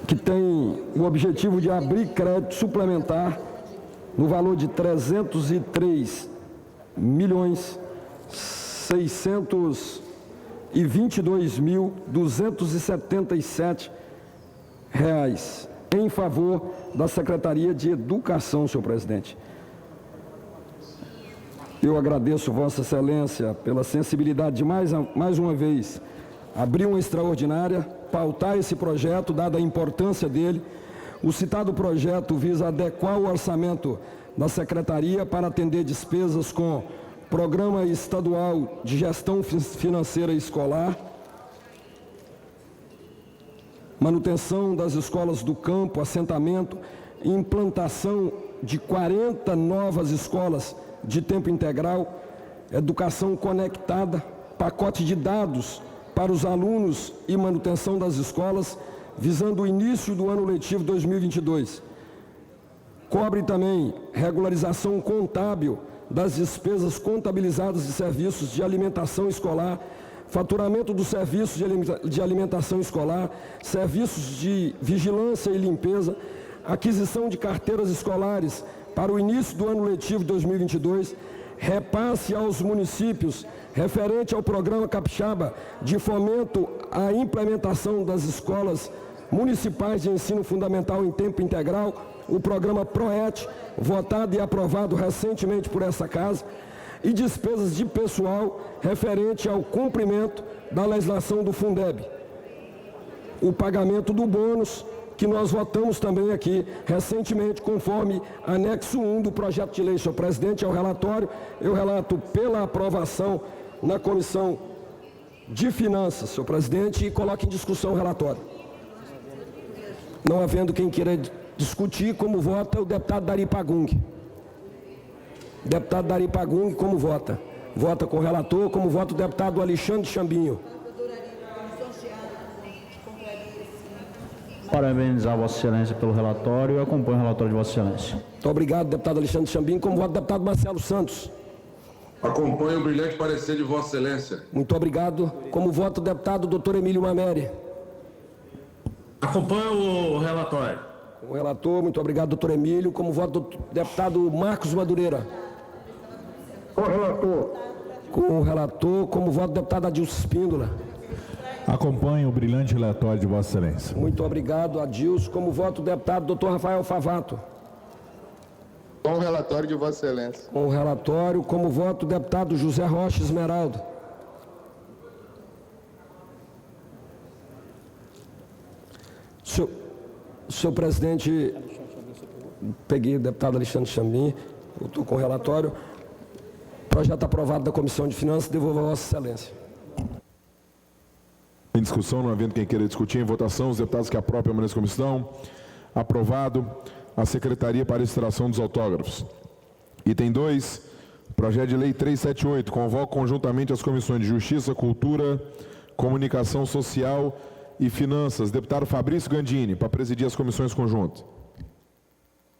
que tem o objetivo de abrir crédito suplementar no valor de R$ 303.622.277 em favor da Secretaria de Educação, senhor presidente. Eu agradeço Vossa Excelência pela sensibilidade de mais uma vez abrir uma extraordinária, pautar esse projeto, dada a importância dele. O citado projeto visa adequar o orçamento da Secretaria para atender despesas com Programa Estadual de Gestão Financeira Escolar, manutenção das escolas do campo, assentamento, implantação de 40 novas escolas de tempo integral, educação conectada, pacote de dados para os alunos e manutenção das escolas, visando o início do ano letivo 2022. Cobre também regularização contábil das despesas contabilizadas de serviços de alimentação escolar, faturamento dos serviços de alimentação escolar, serviços de vigilância e limpeza, aquisição de carteiras escolares para o início do ano letivo 2022, repasse aos municípios referente ao Programa Capixaba de fomento à implementação das escolas municipais de ensino fundamental em tempo integral, o programa PROET, votado e aprovado recentemente por essa Casa, e despesas de pessoal referente ao cumprimento da legislação do Fundeb. O pagamento do bônus, que nós votamos também aqui recentemente, conforme anexo 1 do projeto de lei. Senhor presidente, é o relatório. Eu relato pela aprovação na Comissão de Finanças, senhor presidente, e coloco em discussão o relatório. Não havendo quem queira discutir, como vota o deputado Dari Pagung. Deputado Dari Pagung, como vota? Vota com o relator, como vota o deputado Alexandre Chambinho. Parabenizar Vossa Excelência pelo relatório e acompanho o relatório de Vossa Excelência. Muito obrigado, deputado Alexandre Chambinho. Como vota o deputado Marcelo Santos. Acompanho o brilhante parecer de Vossa Excelência. Muito obrigado. Como vota o deputado doutor Emílio Mameri. Acompanho o relatório. O relator, muito obrigado, doutor Emílio. Como vota o deputado Marcos Madureira. Com o relator. Com o relator, como vota o deputado Adilson Espíndola. Acompanho o brilhante relatório de Vossa Excelência. Muito obrigado, Adilson. Como vota o deputado doutor Rafael Favato. Com o relatório de Vossa Excelência. Com o relatório, como vota o deputado José Rocha Esmeraldo. Senhor presidente, peguei o deputado Alexandre Chambim, estou com o relatório. Projeto aprovado da Comissão de Finanças, devolvo a Vossa Excelência. Em discussão, não havendo quem queira discutir, em votação, os deputados que aprovam permanecem na comissão. Aprovado. A Secretaria para a Extração dos Autógrafos. Item 2, projeto de lei 378, convoca conjuntamente as comissões de Justiça, Cultura, Comunicação Social e Finanças. Deputado Fabrício Gandini, para presidir as comissões conjuntas.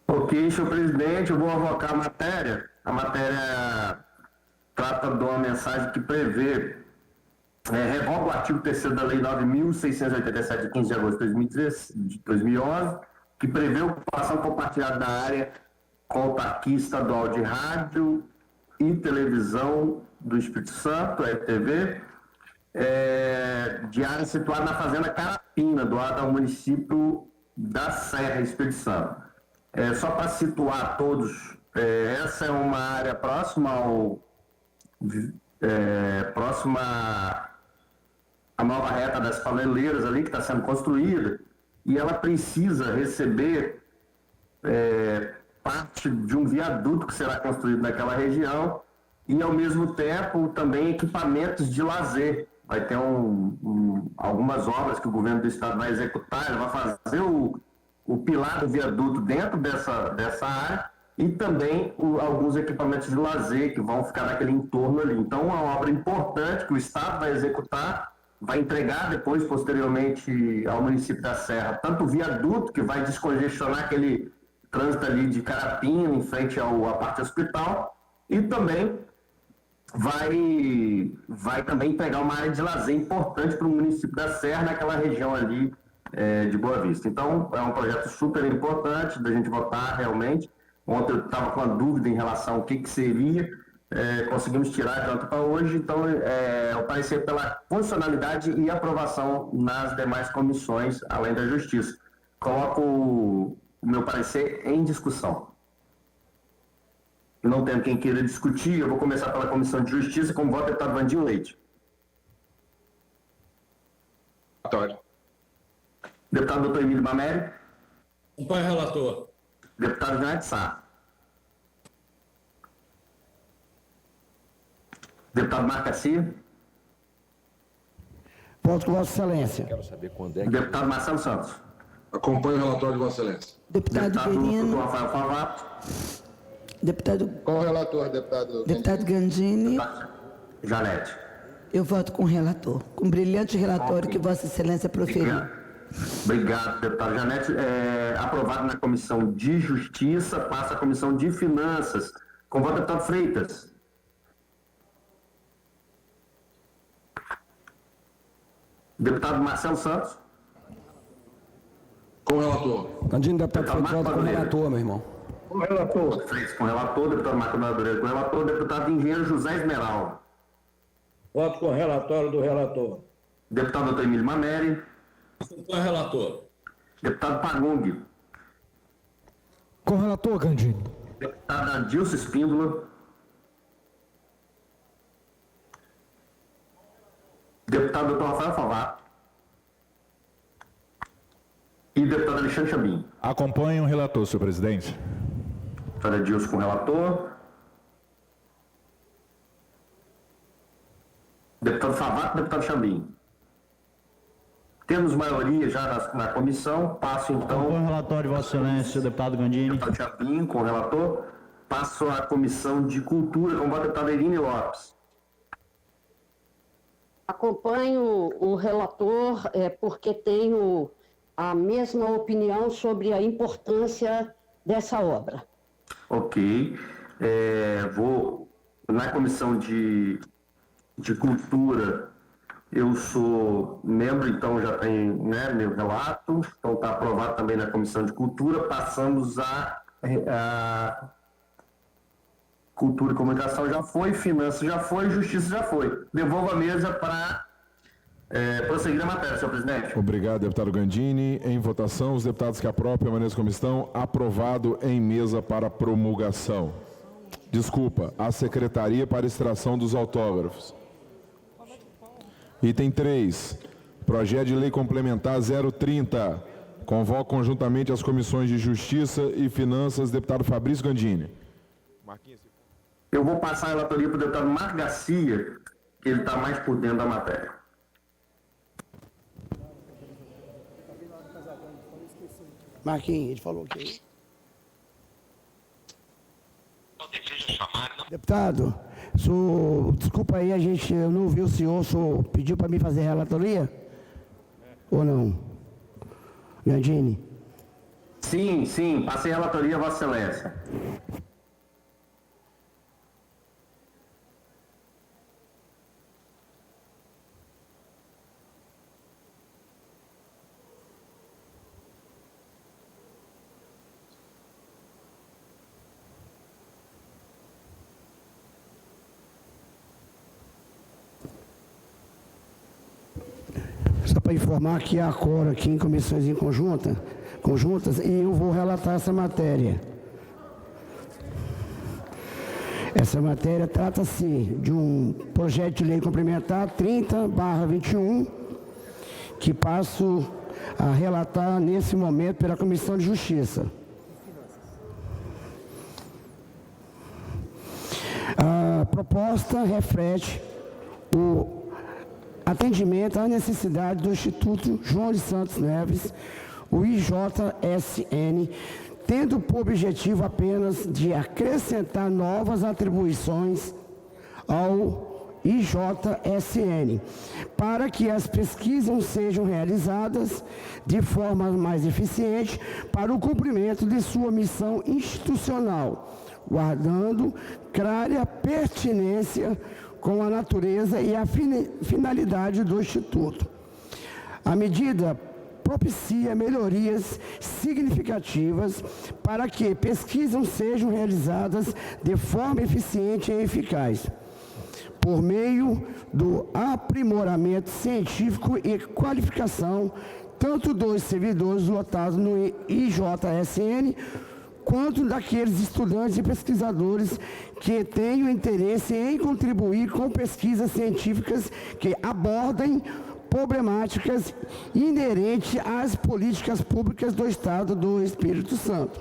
Ok, senhor presidente, eu vou avocar a matéria. A matéria trata de uma mensagem que prevê, revoga o artigo 3º da Lei 9.687, de 15 de agosto de 2011, que prevê ocupação compartilhada da área com autarquia estadual de rádio e televisão do Espírito Santo, RTV, de área situada na fazenda Carapina, doada ao município da Serra, Espírito Santo. Só para situar todos, essa é uma área próxima à nova reta das Paneleiras ali, que está sendo construída, e ela precisa receber parte de um viaduto que será construído naquela região e, ao mesmo tempo, também equipamentos de lazer. Vai ter algumas obras que o governo do estado vai executar, ele vai fazer o pilar do viaduto dentro dessa área e também alguns equipamentos de lazer que vão ficar naquele entorno ali. Então, uma obra importante que o estado vai executar, vai entregar depois, posteriormente, ao município da Serra, tanto o viaduto, que vai descongestionar aquele trânsito ali de Carapina, em frente à parte hospital, e também vai também entregar uma área de lazer importante para o município da Serra, naquela região ali de Boa Vista. Então, é um projeto super importante da gente votar realmente. Ontem eu estava com uma dúvida em relação ao que seria, conseguimos tirar de ontem para hoje, então o parecer pela funcionalidade e aprovação nas demais comissões, além da Justiça. Coloco o meu parecer em discussão. Não tendo quem queira discutir, eu vou começar pela Comissão de Justiça, com o voto do deputado Vandinho Leite. Deputado doutor Emílio Mameri. Acompanho o relator. Deputado Janete Sá. Deputado Marco Garcia. Voto com Vossa Excelência. Quero saber quando é que... Deputado Marcelo Santos. Acompanho o relatório de Vossa Excelência. Deputado Quirino. Rafael Favato. Deputado... Com o relator, deputado. Deputado Gandini. Janete. Eu voto com o relator. Com o brilhante relatório que Vossa Excelência proferiu. Obrigado, deputado Janete. Aprovado na Comissão de Justiça, passa à Comissão de Finanças. Com o voto do deputado Freitas. Deputado Marcelo Santos. Com o relator. Gandini, deputado Freitas, voto com o relator, meu irmão. Com o relator. Freitas com o relator, deputado Marco Madureira com o relator, deputado engenheiro José Esmeraldo. Voto com o relatório do relator. Deputado doutor Emílio Mameri. Acompanho o relator. Deputado Pagung. Com o relator, Gandini. Deputada Dilce Espíndola. Deputado Dr. Rafael Favato. E deputado Alexandre Chambim. Acompanhe o relator, senhor presidente. Deputada Dilce com o relator. Deputado Favato, deputado Chambim. Temos maioria já na comissão, passo então... Com o relatório, Vossa Excelência, deputado Gandini. Deputado Chambim, com o relator. Passo à comissão de cultura, com o deputado Irine Lopes. Acompanho o relator porque tenho a mesma opinião sobre a importância dessa obra. Ok. Vou na comissão de cultura, eu sou membro, então já tem, né, meu relato, então está aprovado também na comissão de cultura. Passamos a cultura e comunicação já foi, finanças já foi, justiça já foi. Devolvo a mesa para prosseguir a matéria, senhor presidente. Obrigado, deputado Gandini. Em votação, os deputados que aprovam permaneçam como estão. Aprovado em mesa para promulgação. Desculpa, a secretaria para extração dos autógrafos. Item 3, projeto de lei complementar 030. Convoco conjuntamente as comissões de Justiça e Finanças, deputado Fabrício Gandini. Eu vou passar a relatoria para o deputado Marco Garcia, que ele está mais por dentro da matéria. Marquinhos, ele falou que... Deputado, desculpa aí, eu não ouvi o senhor pediu para mim fazer relatoria? Ou não? Gandini? Sim, passei a relatoria, Vossa Excelência. Só para informar que há coro aqui em comissões conjuntas e eu vou relatar essa matéria. Essa matéria trata-se de um projeto de lei complementar 30/21, que passo a relatar nesse momento pela Comissão de Justiça. A proposta reflete o atendimento à necessidade do Instituto João de Santos Neves, o IJSN, tendo por objetivo apenas de acrescentar novas atribuições ao IJSN, para que as pesquisas sejam realizadas de forma mais eficiente para o cumprimento de sua missão institucional, guardando clara pertinência com a natureza e a finalidade do Instituto. A medida propicia melhorias significativas para que pesquisas sejam realizadas de forma eficiente e eficaz, por meio do aprimoramento científico e qualificação tanto dos servidores lotados no IJSN, quanto daqueles estudantes e pesquisadores que tenham interesse em contribuir com pesquisas científicas que abordem problemáticas inerentes às políticas públicas do Estado do Espírito Santo.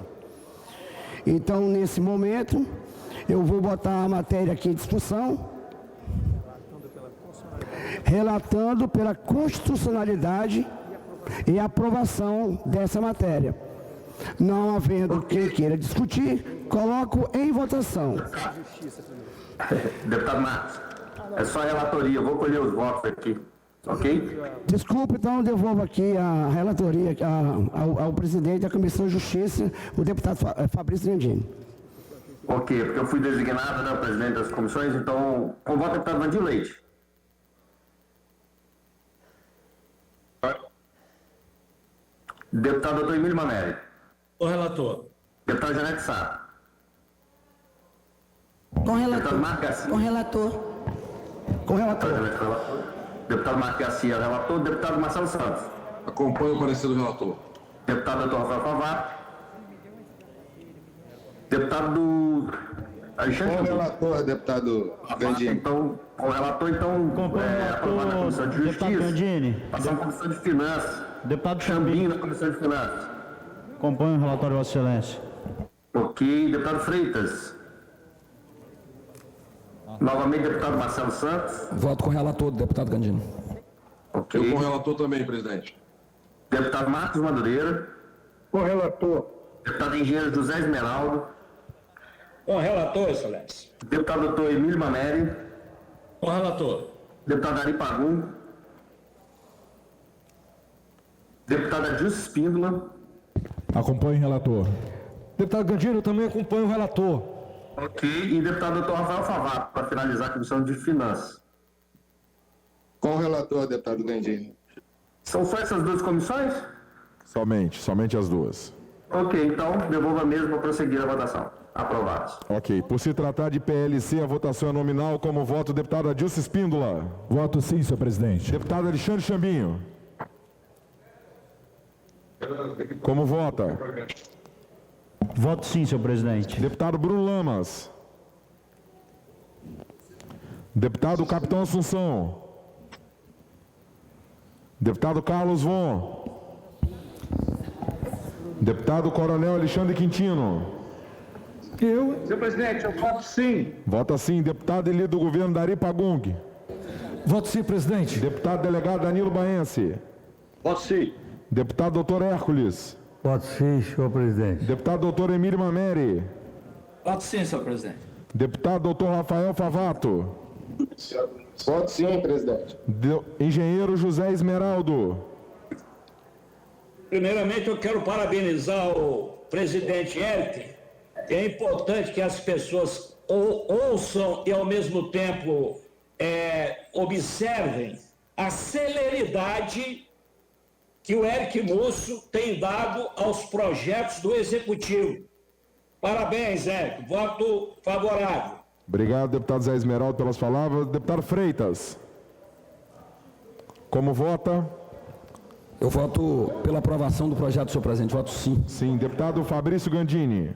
Então, nesse momento, eu vou botar a matéria aqui em discussão, relatando pela constitucionalidade e aprovação dessa matéria. Não havendo quem queira discutir, coloco em votação. Deputado Marcos, é só a relatoria, eu vou colher os votos aqui, ok? Desculpe, então eu devolvo aqui a relatoria ao presidente da Comissão de Justiça, o deputado Fabrício Gandini. Ok, porque eu fui designado, né, o presidente das comissões, então convoco o deputado Vandir Leite. Deputado Dr. Emílio Maneri. O relator. Deputado Janete Sá. Com relator. Deputado Marco Garcia. Com relator. Com relator. Deputado Marco Garcia, relator. Deputado Marcelo Santos. Acompanho o parecer do relator. Deputado Dr. Rafael Favato. Deputado Alexandre. Com o relator, deputado Gandini. Então, com o relator, aprovado na Comissão de Justiça. Deputado Gandini. Passar na Comissão de Finanças. Deputado Chambinho na Comissão de Finanças. Acompanho o relatório de Vossa Excelência. Ok. Deputado Freitas. Novamente, deputado Marcelo Santos. Voto com o relator, deputado Gandini. Ok. Eu com o relator também, presidente. Deputado Marcos Madureira. Com o relator. Deputado Engenheiro José Esmeraldo. Com o relator, Excelência. Deputado Dr. Emílio Mameri. Com o relator. Deputado Ari Pagum. Deputada Adilson Espíndola. Acompanho o relator. Deputado Gandini, eu também acompanho o relator. Ok. E deputado Dr. Rafael Favato, para finalizar a Comissão de Finanças. Com o relator, deputado Gandini. São só essas duas comissões? Somente as duas. Ok, então devolva mesmo para prosseguir a votação. Aprovados. Ok. Por se tratar de PLC, a votação é nominal. Como voto, deputado Adilson Espíndola. Voto sim, senhor presidente. Deputado Alexandre Chambinho. Como vota? Voto sim, senhor presidente. Deputado Bruno Lamas. Deputado Capitão Assunção. Deputado Carlos Von. Deputado Coronel Alexandre Quintino. Senhor presidente, eu voto sim. Vota sim. Deputado líder do governo Dari Pagung. Voto sim, presidente. Deputado delegado Danilo Baense. Voto sim. Deputado doutor Hércules. Voto sim, senhor presidente. Deputado doutor Emílio Mameri. Voto sim, senhor presidente. Deputado doutor Rafael Favato. Voto sim, presidente. Engenheiro José Esmeraldo. Primeiramente, eu quero parabenizar o presidente Eric. É importante que as pessoas ouçam e, ao mesmo tempo, observem a celeridade que o Eric Musso tem dado aos projetos do Executivo. Parabéns, Eric. Voto favorável. Obrigado, deputado Zé Esmeraldo, pelas palavras. Deputado Freitas. Como vota? Eu voto pela aprovação do projeto, senhor presidente. Voto sim. Sim. Deputado Fabrício Gandini.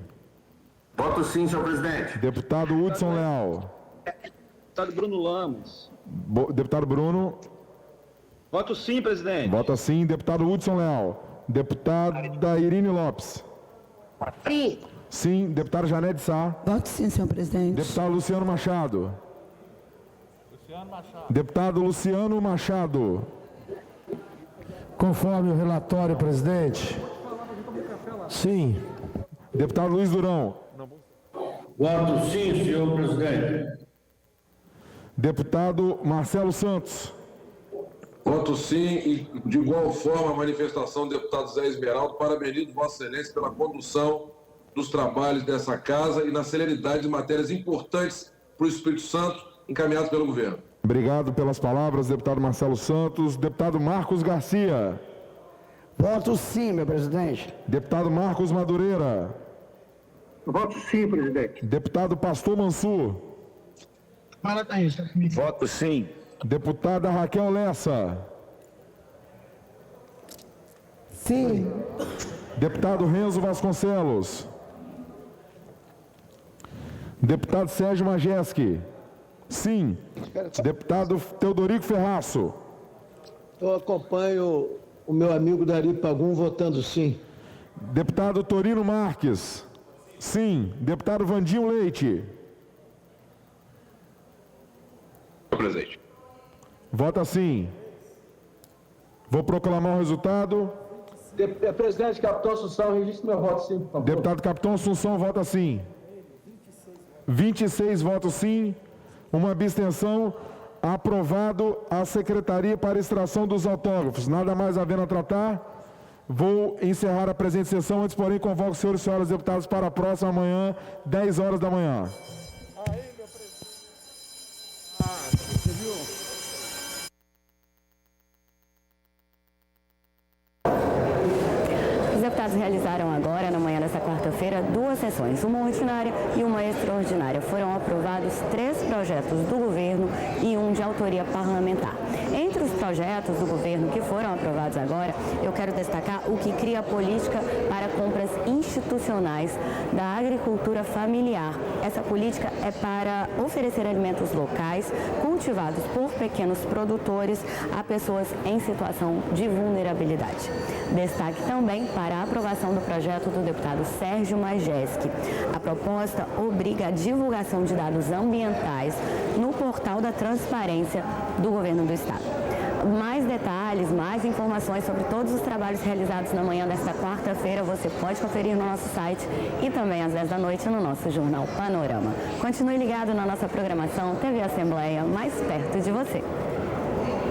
Voto sim, senhor presidente. Deputado Hudson Leal. Deputado Bruno Lamas. Deputado Bruno. Voto sim, presidente. Vota sim. Deputado Hudson Leal. Deputada Irine Lopes. Sim. Sim. Deputada Janete Sá. Voto sim, senhor presidente. Deputado Luciano Machado. Deputado Luciano Machado. Conforme o relatório, presidente. Sim. Deputado Luiz Durão. Voto sim, senhor presidente. Deputado Marcelo Santos. Voto sim e, de igual forma, a manifestação do deputado Zé Esmeraldo. Parabenizo Vossa Excelência pela condução dos trabalhos dessa casa e na celeridade de matérias importantes para o Espírito Santo encaminhadas pelo governo. Obrigado pelas palavras, deputado Marcelo Santos. Deputado Marcos Garcia. Voto sim, meu presidente. Deputado Marcos Madureira. Voto sim, presidente. Deputado Pastor Mansur. Voto sim. Deputada Raquel Lessa. Sim. Deputado Renzo Vasconcelos. Deputado Sérgio Majeski. Sim. Deputado Teodorico Ferraço. Eu acompanho o meu amigo Dari Pagum votando sim. Deputado Torino Marques. Sim. Deputado Vandinho Leite. Presidente. Vota sim. Vou proclamar o resultado. Presidente, Capitão Assunção, registre meu voto sim, por favor. Deputado Capitão Assunção vota sim. 26 votos sim. Uma abstenção. Aprovado a Secretaria para Extração dos Autógrafos. Nada mais havendo a tratar. Vou encerrar a presente sessão. Antes, porém, convoco os senhores e senhoras deputados para a próxima manhã, 10 horas da manhã. Os deputados deputados realizaram agora, na manhã desta quarta-feira, 2 sessões, uma ordinária e uma extraordinária. Foram aprovados 3 projetos do governo e um de autoria parlamentar. Entre os projetos do governo que foram aprovados agora, eu quero destacar o que cria a política para compras institucionais da agricultura familiar. Essa política é para oferecer alimentos locais, cultivados por pequenos produtores, a pessoas em situação de vulnerabilidade. Destaque também para a aprovação do projeto do deputado Sérgio Majewski. A proposta obriga a divulgação de dados ambientais no portal da transparência do governo do estado. Mais detalhes, mais informações sobre todos os trabalhos realizados na manhã desta quarta-feira, você pode conferir no nosso site e também às 10 da noite no nosso jornal Panorama. Continue ligado na nossa programação TV Assembleia, mais perto de você.